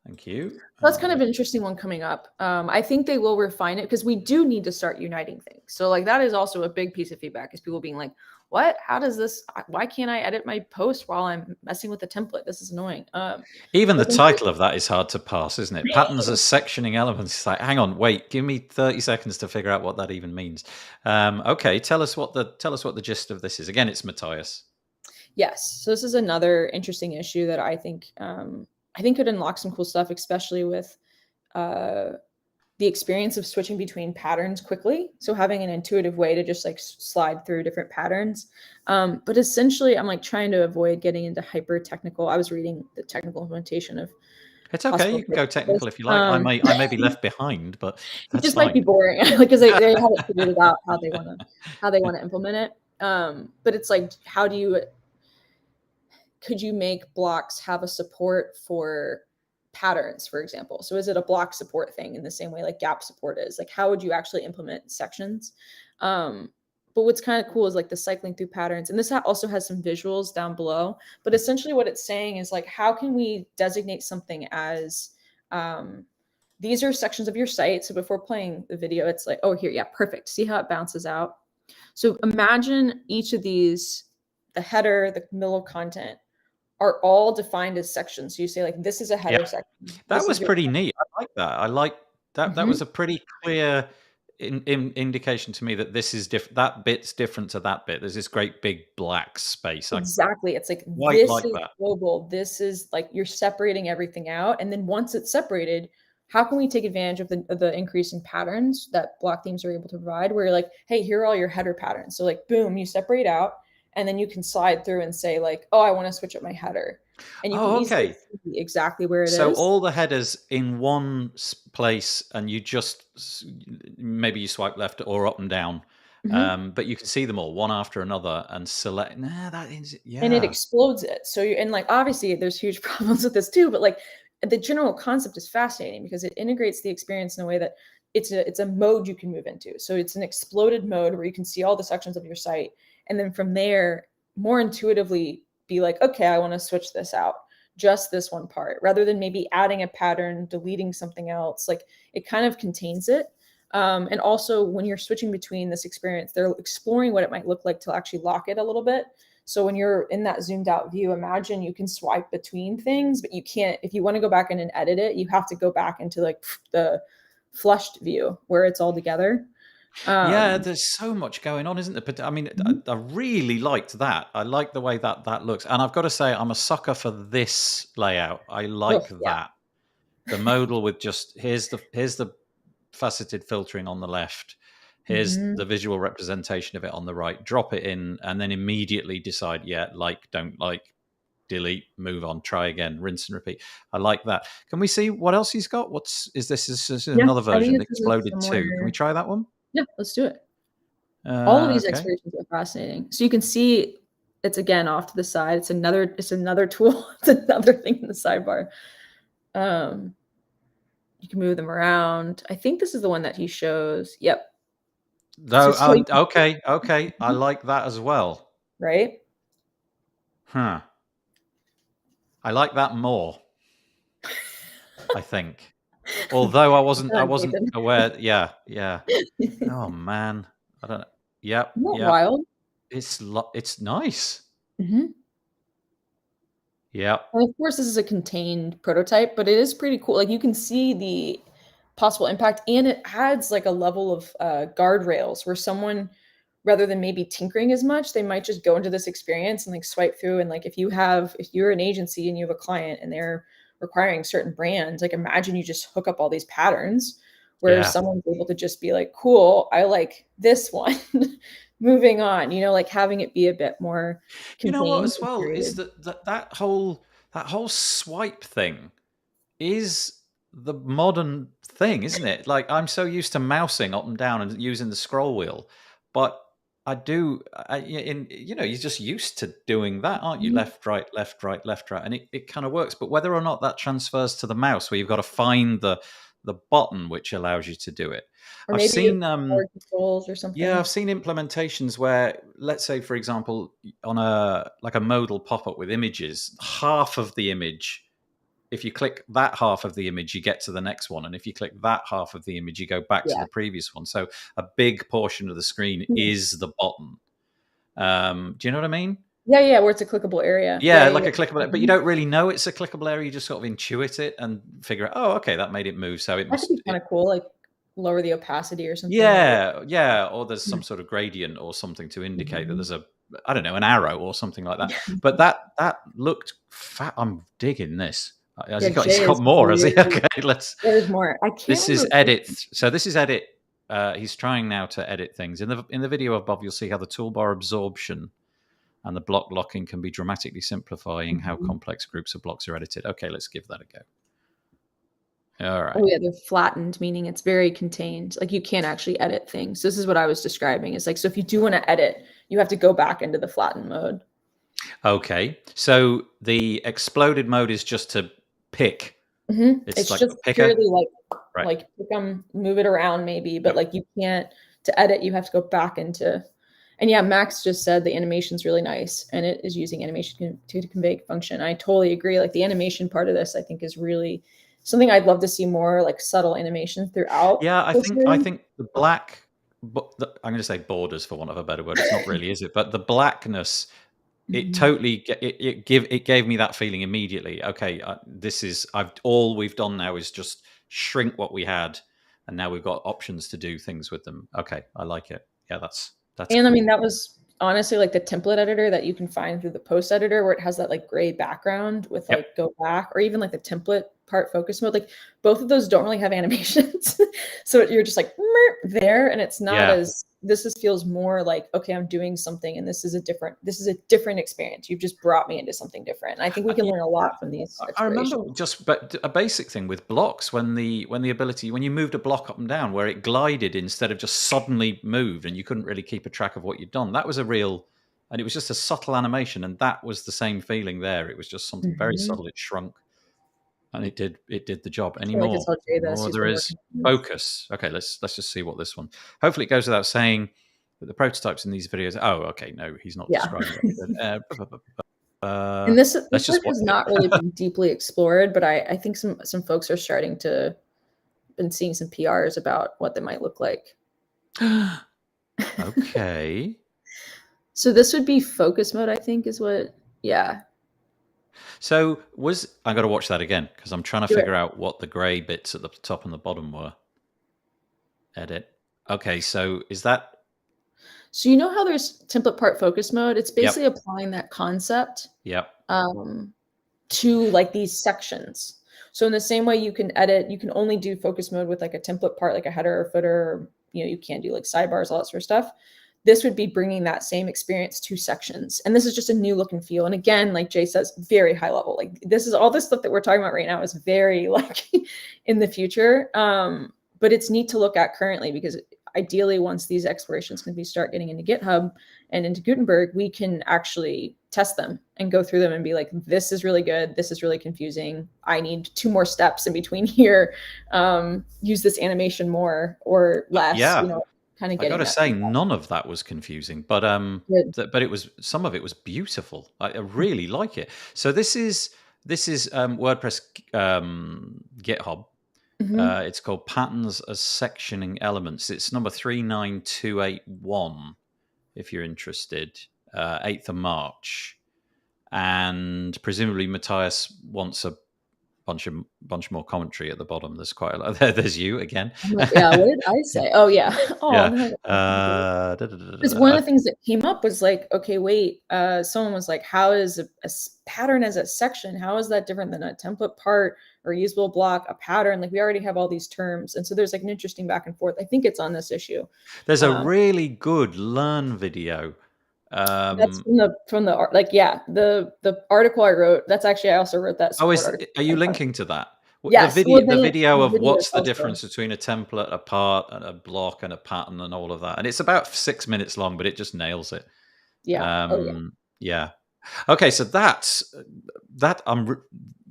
Thank you. That's kind of an interesting one coming up. I think they will refine it because we do need to start uniting things. So like that is also a big piece of feedback is people being like, what? How does this, why can't I edit my post while I'm messing with the template? This is annoying. Even the title of that is hard to parse, isn't it? Patterns as sectioning elements. It's like, hang on, wait, give me 30 seconds to figure out what that even means. Okay, tell us what the gist of this is. Again, it's Matthias. Yes. So this is another interesting issue that I think could unlock some cool stuff, especially with the experience of switching between patterns quickly. So having an intuitive way to just like slide through different patterns. But essentially, I'm like trying to avoid getting into hyper technical. I was reading the technical implementation of. It's okay. You can go technical if you like. I may be left behind, but it that's just fine. might be boring because they haven't figured it out how they want to implement it. But it's like, could you make blocks have a support for patterns, for example? So is it a block support thing in the same way like gap support is? Like how would you actually implement sections? But what's kind of cool is like the cycling through patterns. And this also has some visuals down below. But essentially what it's saying is like, how can we designate something as these are sections of your site. So before playing the video, it's like, oh, here, yeah, perfect. See how it bounces out? So imagine each of these, the header, the middle content, are all defined as sections. So you say like, this is a header section. That was pretty neat. I like that. I like that. That was a pretty clear indication to me that this is different. That bit's different to that bit. There's this great big black space. Exactly. It's like, this is global. This is like, you're separating everything out. And then once it's separated, how can we take advantage of the increase in patterns that block themes are able to provide? Where you're like, hey, here are all your header patterns. So like, boom, you separate out. And then you can slide through and say like, oh, I want to switch up my header. And you can easily see exactly where it is. So all the headers in one place, and you just, maybe you swipe left or up and down, but you can see them all one after another and select. Nah, that is, yeah. And it explodes it. So and like, obviously there's huge problems with this too, but like the general concept is fascinating because it integrates the experience in a way that it's a mode you can move into. So it's an exploded mode where you can see all the sections of your site. And then from there, more intuitively be like, okay, I want to switch this out, just this one part, rather than maybe adding a pattern, deleting something else. Like it kind of contains it. And also when you're switching between this experience, they're exploring what it might look like to actually lock it a little bit. So when you're in that zoomed out view, imagine you can swipe between things, but you can't, if you want to go back in and edit it, you have to go back into like the flushed view where it's all together. Yeah, there's so much going on, isn't there? But I mean, I really liked that. I like the way that looks. And I've got to say, I'm a sucker for this layout. I like that. The modal with just, here's the faceted filtering on the left. Here's the visual representation of it on the right. Drop it in and then immediately decide, yeah, like, don't like, delete, move on, try again, rinse and repeat. I like that. Can we see what else he's got? Is this another version, Exploded 2? Can we try that one? Yeah, let's do it. All of these explorations are fascinating. So you can see it's again off to the side. It's another tool. It's another thing in the sidebar. You can move them around. I think this is the one that he shows. Yep. Okay. I like that as well. Right? Huh. I like that more. I think. Although I wasn't aware. Yeah. Oh man. I don't know. Yep. Wild. It's nice. Yeah. And of course, this is a contained prototype, but it is pretty cool. Like you can see possible impact. And it adds like a level of guardrails where someone, rather than maybe tinkering as much, they might just go into this experience and like swipe through. And like if you're an agency and you have a client and they're requiring certain brands, like imagine you just hook up all these patterns where Yeah. someone's able to just be like, cool, I like this one. Moving on, like having it be a bit more You know what, contained as and well, is curated. that whole swipe thing is the modern thing, isn't it? Like, I'm so used to mousing up and down and using the scroll wheel, but you're just used to doing that, aren't you? Mhm. Left, right, left, right, left, right, and it kind of works. But whether or not that transfers to the mouse, where you've got to find the button which allows you to do it, Or I've maybe it's seen forward controls or yeah, something. I've seen implementations where, let's say, for example, on a modal pop-up with images, half of the image, if you click that half of the image, you get to the next one. And if you click that half of the image, you go back to Yeah. the previous one. So a big portion of the screen Mhm. is the button. Do you know what I mean? Yeah, yeah, where it's a clickable area. Yeah, Yeah, yeah, like yeah. a clickable, but you Mhm. don't really know it's a clickable area. You just sort of intuit it and figure out, oh, okay, that made it move. So it That could be must, kinda cool, like, lower the opacity or something of it. yeah, yeah, or there's some Mhm. sort of gradient or something to indicate that Mhm. there's I don't know, an arrow or something like that. But that looked fat. I'm digging this. Has Yeah, he got? He's Jay got is more, has he? very Okay, let's. there's more. I can't This is remember edit. So this is edit. He's trying now to edit things in the video above. You'll see how the toolbar absorption and the block locking can be dramatically simplifying how Mhm. complex groups of blocks are edited. Okay, let's give that a go. All right. Oh, yeah, they're flattened, meaning it's very contained, like, you can't actually edit things. This is what I was describing, it's like, so if you do wanna edit, you have to go back into the flatten mode. Okay. So the exploded mode is just to pick. Mhm. It's It's like a just picker. purely like Right. pick 'em, move it around maybe, but, Yep. like, you can't to edit, you have to go back into and yeah, Max just said the animation's really nice, and it is using animation to convey function. I totally agree, like, the animation part of this, I think, is really something I'd love to see more, like, subtle animation throughout Yeah, this I room. think the black, I'm going to say borders for want of a better word. It's not really, is it? But the blackness, it Mhm. totally it gave me that feeling immediately. Okay, this is I've all we've done now is just shrink what we had, and now we've got options to do things with them. Okay, I like it. Yeah, that's And I mean, cool. that was honestly like the template editor that you can find through the post editor where it has that like gray background with Yep. like go back or even like the template part focus mode. Like both of those don't really have animations. So you're just like "Meow," there and it's not Yeah. as this is feels more like okay, I'm doing something and this is a different experience. You've just brought me into something different. And I think we can Yeah. learn a lot from these I remember explorations. just but a basic thing with blocks when the ability when you moved a block up and down where it glided instead of just suddenly moved and you couldn't really keep a track of what you'd done. That was a real and it was just a subtle animation and that was the same feeling there. It was just something very Mhm. subtle. It shrunk and it did the job. I Any feel like it's more? all Jay Any this. more He's there been is. working on this. Focus. Okay, let's just see what this one. Hopefully it goes without saying that the prototypes in these videos. Oh, okay, no, he's not Yeah. describing it. And this Let's just work watch has it. not really been deeply explored, but I think some folks are starting to been seeing some PRs about what they might look like. Okay. So this would be focus mode, I think, is what yeah. So was I got to watch that again because I'm trying to Do it. figure out what the grey bits at the top and the bottom were. Edit. Okay, so is that? So you know how there's template part focus mode? It's Yep, basically applying that concept yep, um, to like these sections. So in the same way you can edit, you can only do focus mode with like a template part, like a header or footer, or, you can't do like sidebars, all that sort of stuff. This would be bringing that same experience to sections. And this is just a new look and feel. And again, like Jay says, very high level. Like this is all this stuff that we're talking about right now is very like in the future. But it's neat to look at currently because ideally once these explorations can be start getting into GitHub and into Gutenberg, we can actually test them and go through them and be like, this is really good. This is really confusing. I need two more steps in between here. Use this animation more or less, yeah. kind of I got getting to that say, feedback. none of that was confusing, but Good. but it was some of it was beautiful. I really like it. So this is WordPress GitHub. Mhm. It's called Patterns as Sectioning Elements. It's number 39281. If you're interested, 8th of March, and presumably Matthias wants a bunch more commentary at the bottom. There's quite a lot. There's you again. I'm like, yeah, what did I say? Oh yeah. Oh, Yeah. no. Because one of the things that came up was like, okay, wait, someone was like, how is a pattern as a section? How is that different than a template part or usable block, a pattern? Like we already have all these terms. And so there's like an interesting back and forth. I think it's on this issue. There's a really good learn video. That's from the like, yeah, the article I wrote, that's actually, I also wrote that support article. Are you linking to that? Yes. The video of what's the also difference between a template, a part, and a block, and a pattern, and all of that. And it's about 6 minutes long, but it just nails it. Yeah. Yeah. Okay, so that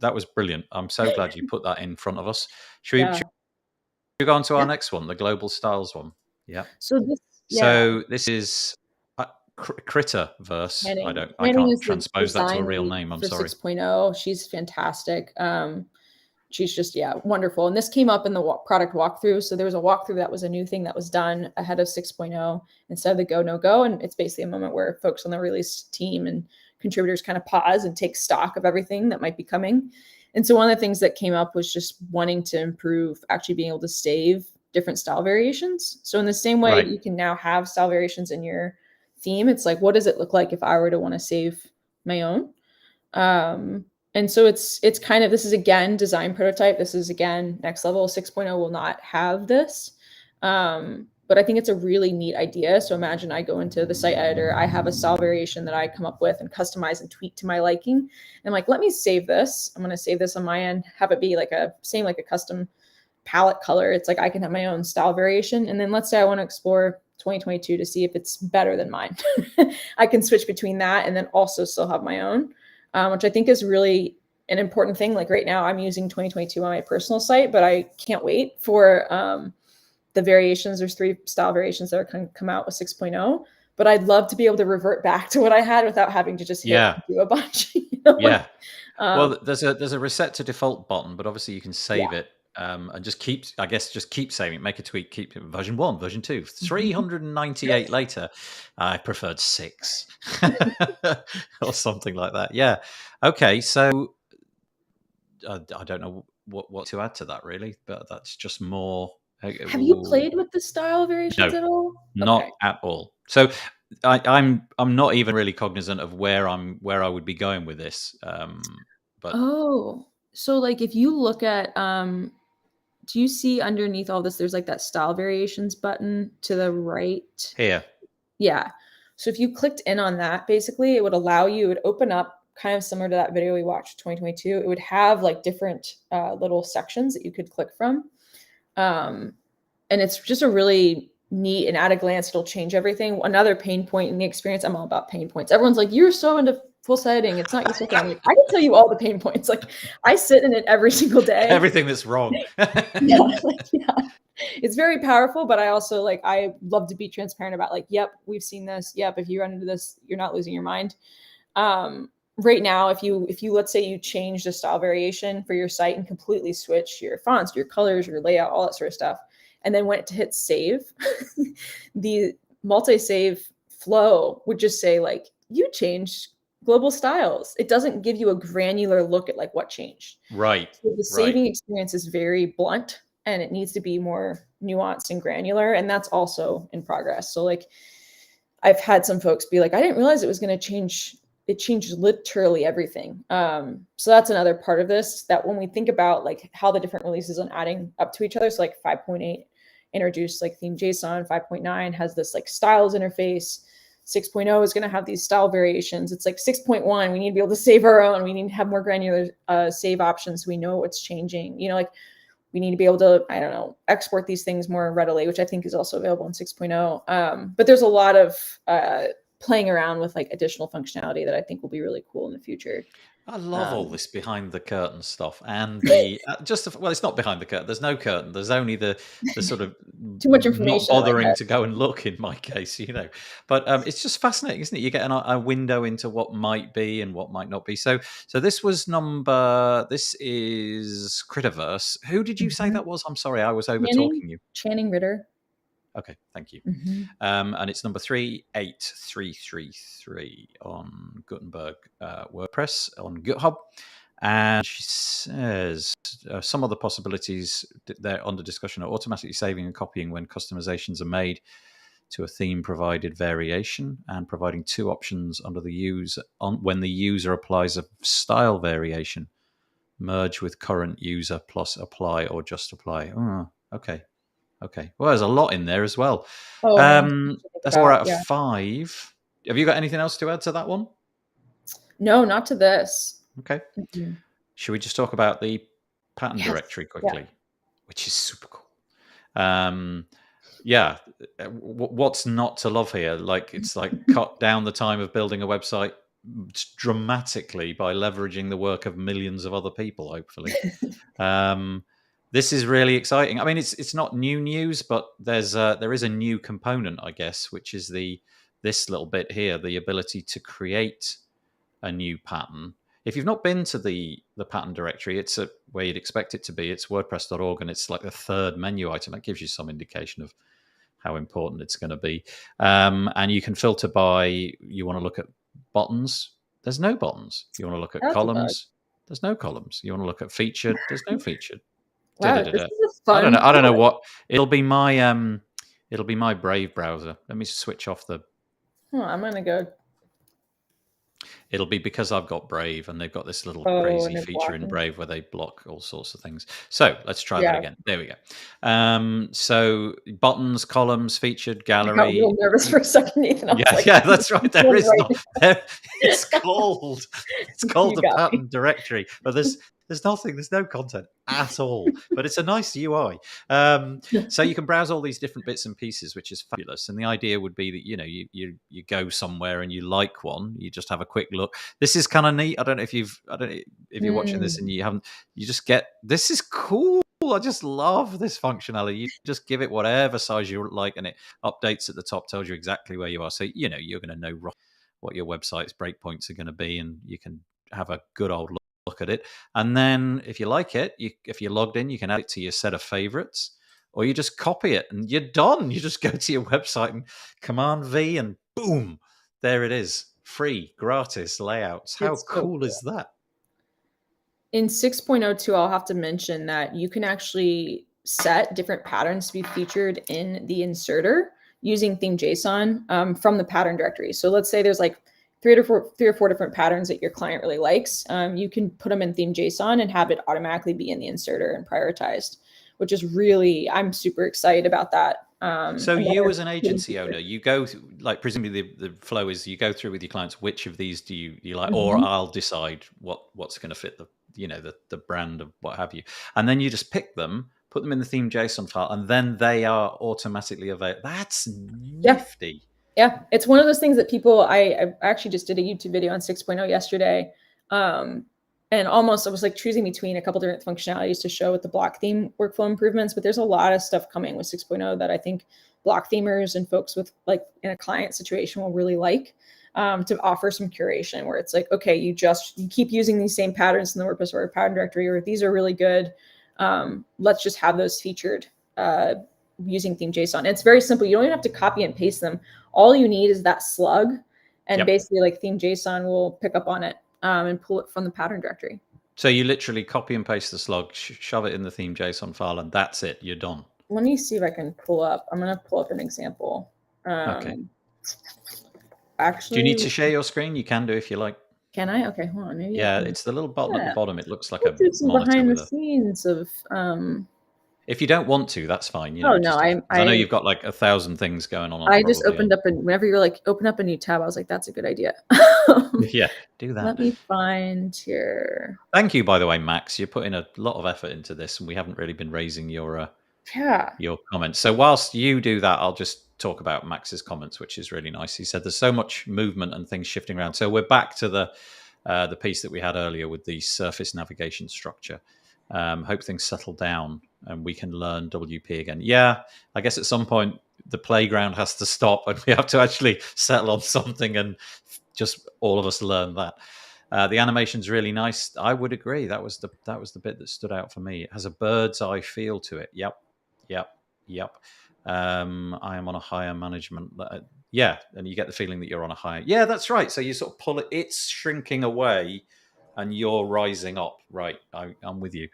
was brilliant. I'm so glad you put that in front of us. Should we go on to our next one, the global styles one? Yeah. So this is Critterverse. I can't transpose that to a real name. I'm sorry. 6.0. She's fantastic. She's just, wonderful. And this came up in the product walkthrough. So there was a walkthrough that was a new thing that was done ahead of 6.0 instead of the go, no go. And it's basically a moment where folks on the release team and contributors kind of pause and take stock of everything that might be coming. And so one of the things that came up was just wanting to improve actually being able to save different style variations. So in the same way you can now have style variations in your theme, it's like, what does it look like if I were to want to save my own? And so it's kind of, this is again, design prototype. This is again, next level. 6.0 will not have this. But I think it's a really neat idea. So imagine I go into the site editor, I have a style variation that I come up with and customize and tweak to my liking. And I'm like, let me save this. I'm going to save this on my end, have it be like a custom palette color. It's like, I can have my own style variation. And then let's say I want to explore 2022 to see if it's better than mine. I can switch between that and then also still have my own. Which I think is really an important thing. Like right now I'm using 2022 on my personal site, but I can't wait for the variations. There's 3 style variations that are going to come out with 6.0, but I'd love to be able to revert back to what I had without having to just do a bunch. Yeah. Well, there's a reset to default button, but obviously you can save it and just keep saving, make a tweak, keep version 1, version 2, 398 later. I preferred 6 or something like that. Yeah. Okay. So I don't know what to add to that really, but that's just more. Have you played with the style variations at all? Not at all. So I'm not even really cognizant of where I would be going with this. But so like if you look at do you see underneath all this, there's like that style variations button to the right here? Yeah. So if you clicked in on that, basically it would allow you, it would open up kind of similar to that video we watched 2022. It would have like different little sections that you could click from. And it's just a really neat, and at a glance, it'll change everything. Another pain point in the experience, I'm all about pain points. Everyone's like, you're so into full setting. It's not useful. I'm like, I can tell you all the pain points. Like I sit in it every single day. Everything that's wrong. It's very powerful, but I also I love to be transparent about yep, we've seen this. Yep. If you run into this, you're not losing your mind. Right now, if you let's say you change the style variation for your site and completely switch your fonts, your colors, your layout, all that sort of stuff, and then went to hit save, the multi-save flow would just say you changed global styles. It doesn't give you a granular look at what changed. Right. So the saving experience is very blunt and it needs to be more nuanced and granular. And that's also in progress. So I've had some folks be like, I didn't realize it was going to change. It changed literally everything. So that's another part of this, that when we think about how the different releases are adding up to each other. So 5.8 introduced theme JSON, 5.9 has this styles interface. 6.0 is going to have these style variations. It's 6.1, we need to be able to save our own. We need to have more granular save options so we know what's changing. We need to be able to, I don't know, export these things more readily, which I think is also available in 6.0. But there's a lot of playing around with additional functionality that I think will be really cool in the future. I love all this behind the curtain stuff, and the well, it's not behind the curtain. There's no curtain. There's only the sort of too much information. Not bothering to go and look in my case, But it's just fascinating, isn't it? You get a window into what might be and what might not be. So this is Critterverse. Who did you say that was? I'm sorry, I was over talking you. Channing Ritter. Okay, thank you. And it's number 38333 on Gutenberg WordPress on GitHub. And she says some of the possibilities they're under discussion are automatically saving and copying when customizations are made to a theme provided variation, and providing two options under the user when the user applies a style variation. Merge with current user plus apply or just apply. Oh, okay. Well, there's a lot in there as well. Oh man, so much to think That's 4 out about. of Yeah. 5. Have you got anything else to add to that one? No, not to this. Okay. Mm-mm. Should we just talk about the pattern Yes. directory Yeah. quickly, which is super cool? Yeah, what's not to love here? Like, it's like cut down the time of building a website dramatically by leveraging the work of millions of other people, hopefully. This is really exciting. I mean, it's not new news, but there is a new component, I guess, which is this little bit here, the ability to create a new pattern. If you've not been to the pattern directory, it's where you'd expect it to be. It's wordpress.org, and it's like the third menu item. That gives you some indication of how important it's going to be. And you can filter by, you want to look at buttons, there's no buttons. You want to look at That's a bug. columns, there's no columns. You want to look at featured, there's no featured. Wow, this is a I don't fun. know. I don't know what it'll be. It'll be my Brave browser. Let me switch off the. Oh, I'm gonna go. It'll be because I've got Brave, and they've got this little Oh, crazy and they're feature in blocking. Brave where they block all sorts of things. So let's try that Yeah. again. There we go. So buttons, columns, featured, I got gallery. real nervous for a second, Nathan. I was like, Yeah, that's right. There is right. not. It's called. It's called You the got me. pattern directory, but there's nothing. There's no content at all. But it's a nice UI. So you can browse all these different bits and pieces, which is fabulous. And the idea would be that you go somewhere and you like one, you just have a quick look. This is kind of neat. I don't know if you're watching this and you haven't. You just get, this is cool. I just love this functionality. You just give it whatever size you like, and it updates at the top, tells you exactly where you are. So you're going to know what your website's breakpoints are going to be, and you can have a good old look at it. And then if you like it, if you're logged in, you can add it to your set of favorites, or you just copy it and you're done. You just go to your website and Command V, and boom, there it is. Free, gratis layouts. How cool is that? In 6.02, I'll have to mention that you can actually set different patterns to be featured in the inserter using theme.json from the pattern directory. So let's say there's like three or four different patterns that your client really likes. You can put them in theme.json and have it automatically be in the inserter and prioritized, which is really, I'm super excited about that. So you, as an agency owner, you go like, presumably the flow is you go through with your clients, which of these do you like, or I'll decide what's going to fit the brand of what have you, and then you just pick them, put them in the theme.json file, and then they are automatically available. That's nifty. Yeah, it's one of those things that people, I actually just did a YouTube video on 6.0 yesterday. And almost I was like choosing between a couple different functionalities to show with the block theme workflow improvements, but there's a lot of stuff coming with 6.0 that I think block themers and folks with like in a client situation will really like, to offer some curation where it's like, okay, you keep using these same patterns in the WordPress or pattern directory, or these are really good. Let's just have those featured using theme.json. It's very simple. You don't even have to copy and paste them. All you need is that slug, and basically like theme.json will pick up on it and pull it from the pattern directory. So you literally copy and paste the slug, shove it in the theme.json file, and that's it. You're done. Let me see if I can pull up. I'm going to pull up an example. Okay. Actually, do you need to share your screen? You can do if you like. Can I? Okay, hold on. Maybe. Yeah, it's the little button at the bottom. It looks like a monitor behind the scenes of. If you don't want to, that's fine. I know you've got like 1,000 things going on. I just opened up, and whenever you were like, open up a new tab, I was like, that's a good idea. Yeah, do that. Let me find here. Thank you, by the way, Max. You're putting a lot of effort into this, and we haven't really been raising your comments. So whilst you do that, I'll just talk about Max's comments, which is really nice. He said there's so much movement and things shifting around. So we're back to the piece that we had earlier with the surface navigation structure. Hope things settle down and we can learn WP again. Yeah, I guess at some point the playground has to stop and we have to actually settle on something and just all of us learn that. The animation's really nice. I would agree. That was the bit that stood out for me. It has a bird's eye feel to it. Yep. I am on a higher management. Yeah, and you get the feeling that you're on a higher. Yeah, that's right. So you sort of pull it. It's shrinking away and you're rising up. Right, I'm with you.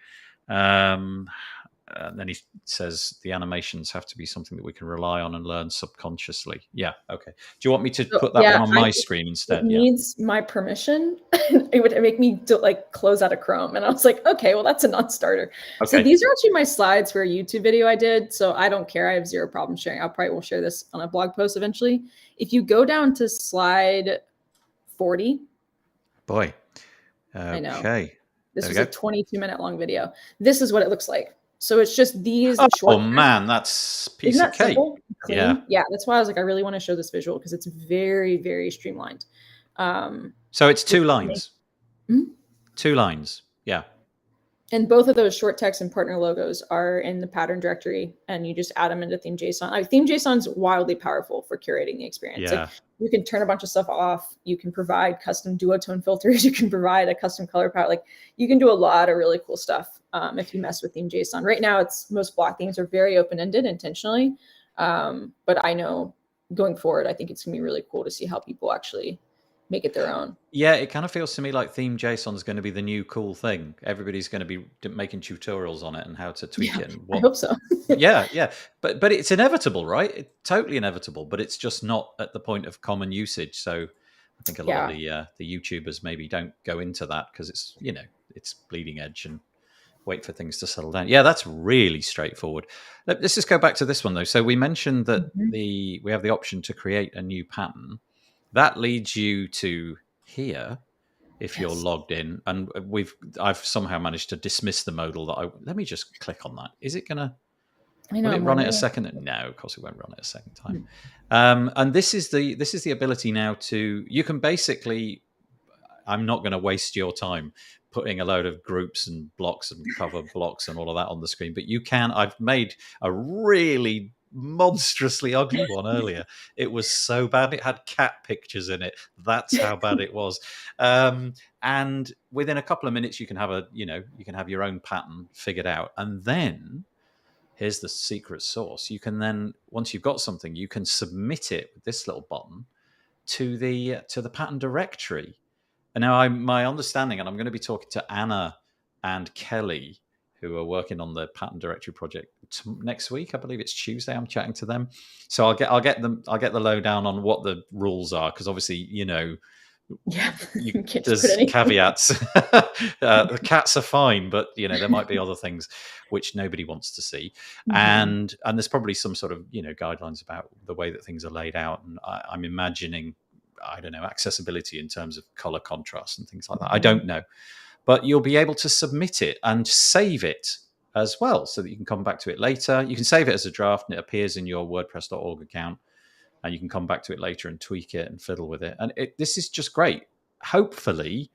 And then he says the animations have to be something that we can rely on and learn subconsciously. Yeah, okay. Do you want me to So, put that one yeah, on my screen it instead? Yeah. needs my permission. It would make me like close out of Chrome. And I was like, okay, well, that's a non-starter. So Okay. these are actually my slides for a YouTube video I did. So I don't care. I have zero problem sharing. I'll probably will share this on a blog post eventually. If you go down to slide 40. Boy. I know. Okay. This There we was a go. 22-minute long video. This is what it looks like. So it's just these Oh short. man, that's Isn't piece of that cake. simple? Yeah. Clean? Yeah, that's why I was like, I really want to show this visual because it's very, very streamlined. So it's 2 lines. Mhm. 2 lines. Yeah. And both of those short text and partner logos are in the pattern directory, and you just add them into theme.json. Like, theme.json is wildly powerful for curating the experience. Yeah. Like, you can turn a bunch of stuff off. You can provide custom duotone filters. You can provide a custom color palette. Like, you can do a lot of really cool stuff if you mess with theme.json. Right now, most block themes are very open-ended intentionally, but I know going forward, I think it's gonna be really cool to see how people actually make it their own. Yeah, it kind of feels to me like theme JSON is going to be the new cool thing. Everybody's going to be making tutorials on it and how to tweak Yeah, it. And I hope so. yeah. But it's inevitable, right? It's totally inevitable, but it's just not at the point of common usage. So I think a lot of the YouTubers maybe don't go into that because it's, it's bleeding edge and wait for things to settle down. Yeah, that's really straightforward. Let's just go back to this one though. So we mentioned that we have the option to create a new pattern. That leads you to here if you're logged in, and I've somehow managed to dismiss the modal let me just click on that. Is it gonna will it run it a second? No, of course it won't run it a second time. And this is the ability now to, you can basically, I'm not going to waste your time putting a load of groups and blocks and cover blocks and all of that on the screen, but you can. I've made a really monstrously ugly one earlier. It was so bad. It had cat pictures in it. That's how bad it was. And within a couple of minutes, you can have your own pattern figured out. And then here's the secret sauce. You can then, once you've got something, you can submit it with this little button to the pattern directory. And now my understanding, and I'm going to be talking to Anna and Kelly, who are working on the pattern directory project next week. I believe it's Tuesday. I'm chatting to them, so I'll get the lowdown on what the rules are, because obviously there's caveats. The cats are fine, but there might be other things which nobody wants to see, and there's probably some sort of guidelines about the way that things are laid out. And I'm imagining, I don't know, accessibility in terms of color contrast and things like that. I don't know. But you'll be able to submit it and save it as well, so that you can come back to it later. You can save it as a draft and it appears in your WordPress.org account, and you can come back to it later and tweak it and fiddle with it. And this is just great. Hopefully,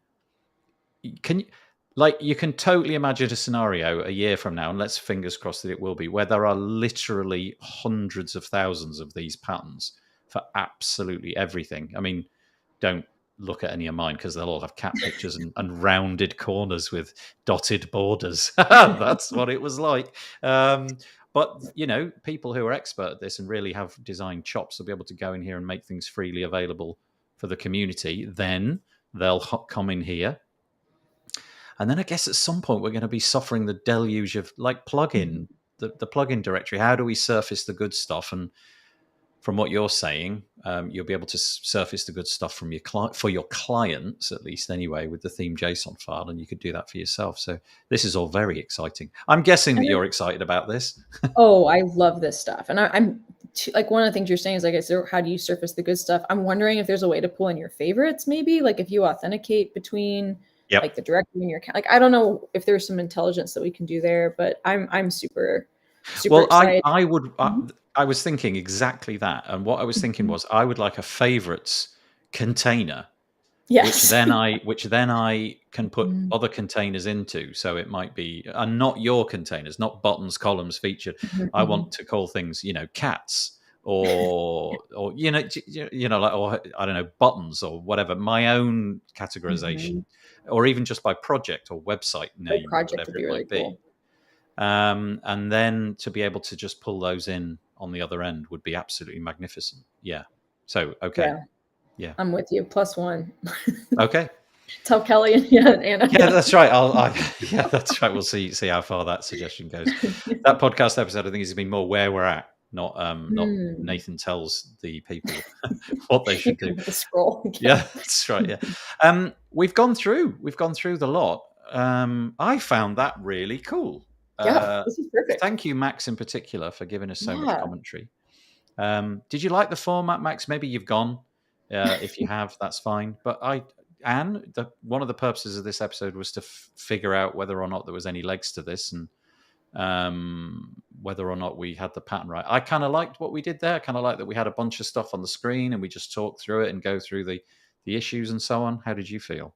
you can totally imagine a scenario a year from now, and let's fingers crossed that it will be, where there are literally hundreds of thousands of these patterns for absolutely everything. I mean, don't look at any of mine because they'll all have cat pictures and rounded corners with dotted borders. That's what it was like. But people who are expert at this and really have design chops will be able to go in here and make things freely available for the community. Then they'll come in here. And then I guess at some point we're going to be suffering the deluge of plugin, the plugin directory. How do we surface the good stuff? And from what you're saying, you'll be able to surface the good stuff from for your clients, at least anyway, with the theme JSON file, and you could do that for yourself. So this is all very exciting. I'm guessing that you're excited about this. Oh, I love this stuff. And I'm like, one of the things you're saying is like, how do you surface the good stuff? I'm wondering if there's a way to pull in your favorites, maybe like if you authenticate between like the directory and your account. Like, I don't know if there's some intelligence that we can do there, but I'm super excited. I was thinking exactly that. And what I was thinking was I would like a favorites container, which then I can put other containers into. So it might be, and not your containers, not buttons, columns, featured. I want to call things, cats or or I don't know, buttons or whatever, my own categorization, or even just by project or website name, or whatever it might be. And then to be able to just pull those in on the other end would be absolutely magnificent. Yeah. So, okay. Yeah. I'm with you. +1. Okay. Tell Kelly and yeah, and Anna. Yeah, that's right. Yeah, that's right. We'll see how far that suggestion goes. That podcast episode, I think, has been more where we're at, not Nathan tells the people what they should do. With the scroll. Yeah, that's right. Yeah, we've gone through the lot. I found that really cool. Yeah, this is perfect. Thank you, Max, in particular, for giving us so much Yeah. commentary. Did you like the format, Max? Maybe you've gone. If you have, that's fine. But Anne, one of the purposes of this episode was to figure out whether or not there was any legs to this, and whether or not we had the pattern right. I kind of liked what we did there. I kind of liked that we had a bunch of stuff on the screen and we just talked through it and go through the issues and so on. How did you feel?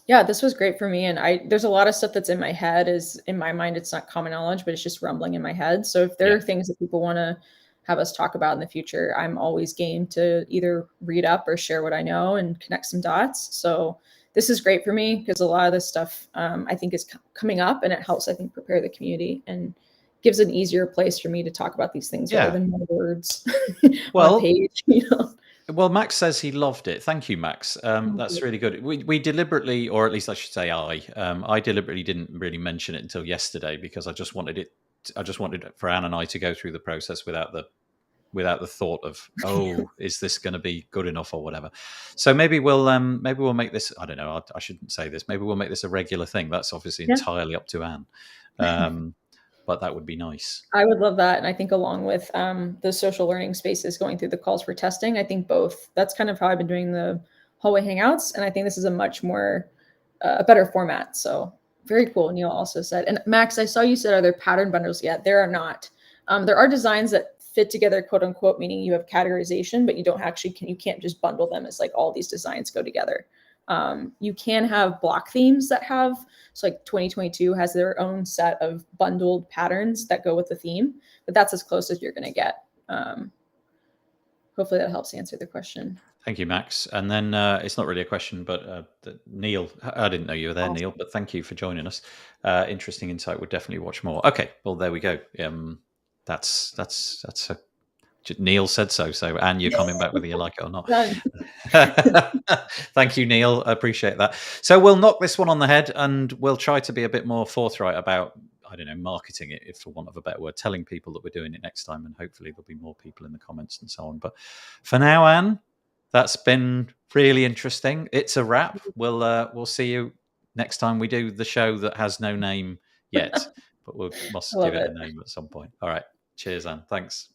Yeah, this was great for me. And there's a lot of stuff that's in my head is in my mind, it's not common knowledge, but it's just rumbling in my head. So if there are things that people want to have us talk about in the future, I'm always game to either read up or share what I know and connect some dots. So this is great for me because a lot of this stuff I think is coming up, and it helps, I think, prepare the community and gives an easier place for me to talk about these things rather than more words on a page, Well, Max says he loved it. Thank you, Max. That's really good. We deliberately, or at least I should say I deliberately didn't really mention it until yesterday because I just wanted for Anne and I to go through the process without the thought of, oh, is this going to be good enough or whatever. So maybe we'll make this, I don't know, I shouldn't say this. Maybe we'll make this a regular thing. That's obviously entirely up to Anne. But that would be nice. I would love that. And I think along with the social learning spaces going through the calls for testing, I think that's kind of how I've been doing the hallway hangouts. And I think this is a much more, a better format. So very cool. Neil also said, and Max, I saw you said, are there pattern bundles yet? There are not. There are designs that fit together, quote unquote, meaning you have categorization, but you don't actually, you can't just bundle them as like all these designs go together. You can have block themes that have, so like 2022 has their own set of bundled patterns that go with the theme, but that's as close as you're going to get. Hopefully that helps answer the question. Thank you, Max. And then it's not really a question, but Neil, I didn't know you were there, awesome. Neil, but thank you for joining us. Interesting insight. We'll definitely watch more. Okay, well, there we go. That's Neil said so. So, Anne, you're coming back whether you like it or not. Thank you, Neil. I appreciate that. So we'll knock this one on the head, and we'll try to be a bit more forthright about, I don't know, marketing it, if for want of a better word, telling people that we're doing it next time, and hopefully there'll be more people in the comments and so on. But for now, Anne, that's been really interesting. It's a wrap. We'll see you next time we do the show that has no name yet, but we must give it a name at some point. All right. Cheers, Anne. Thanks.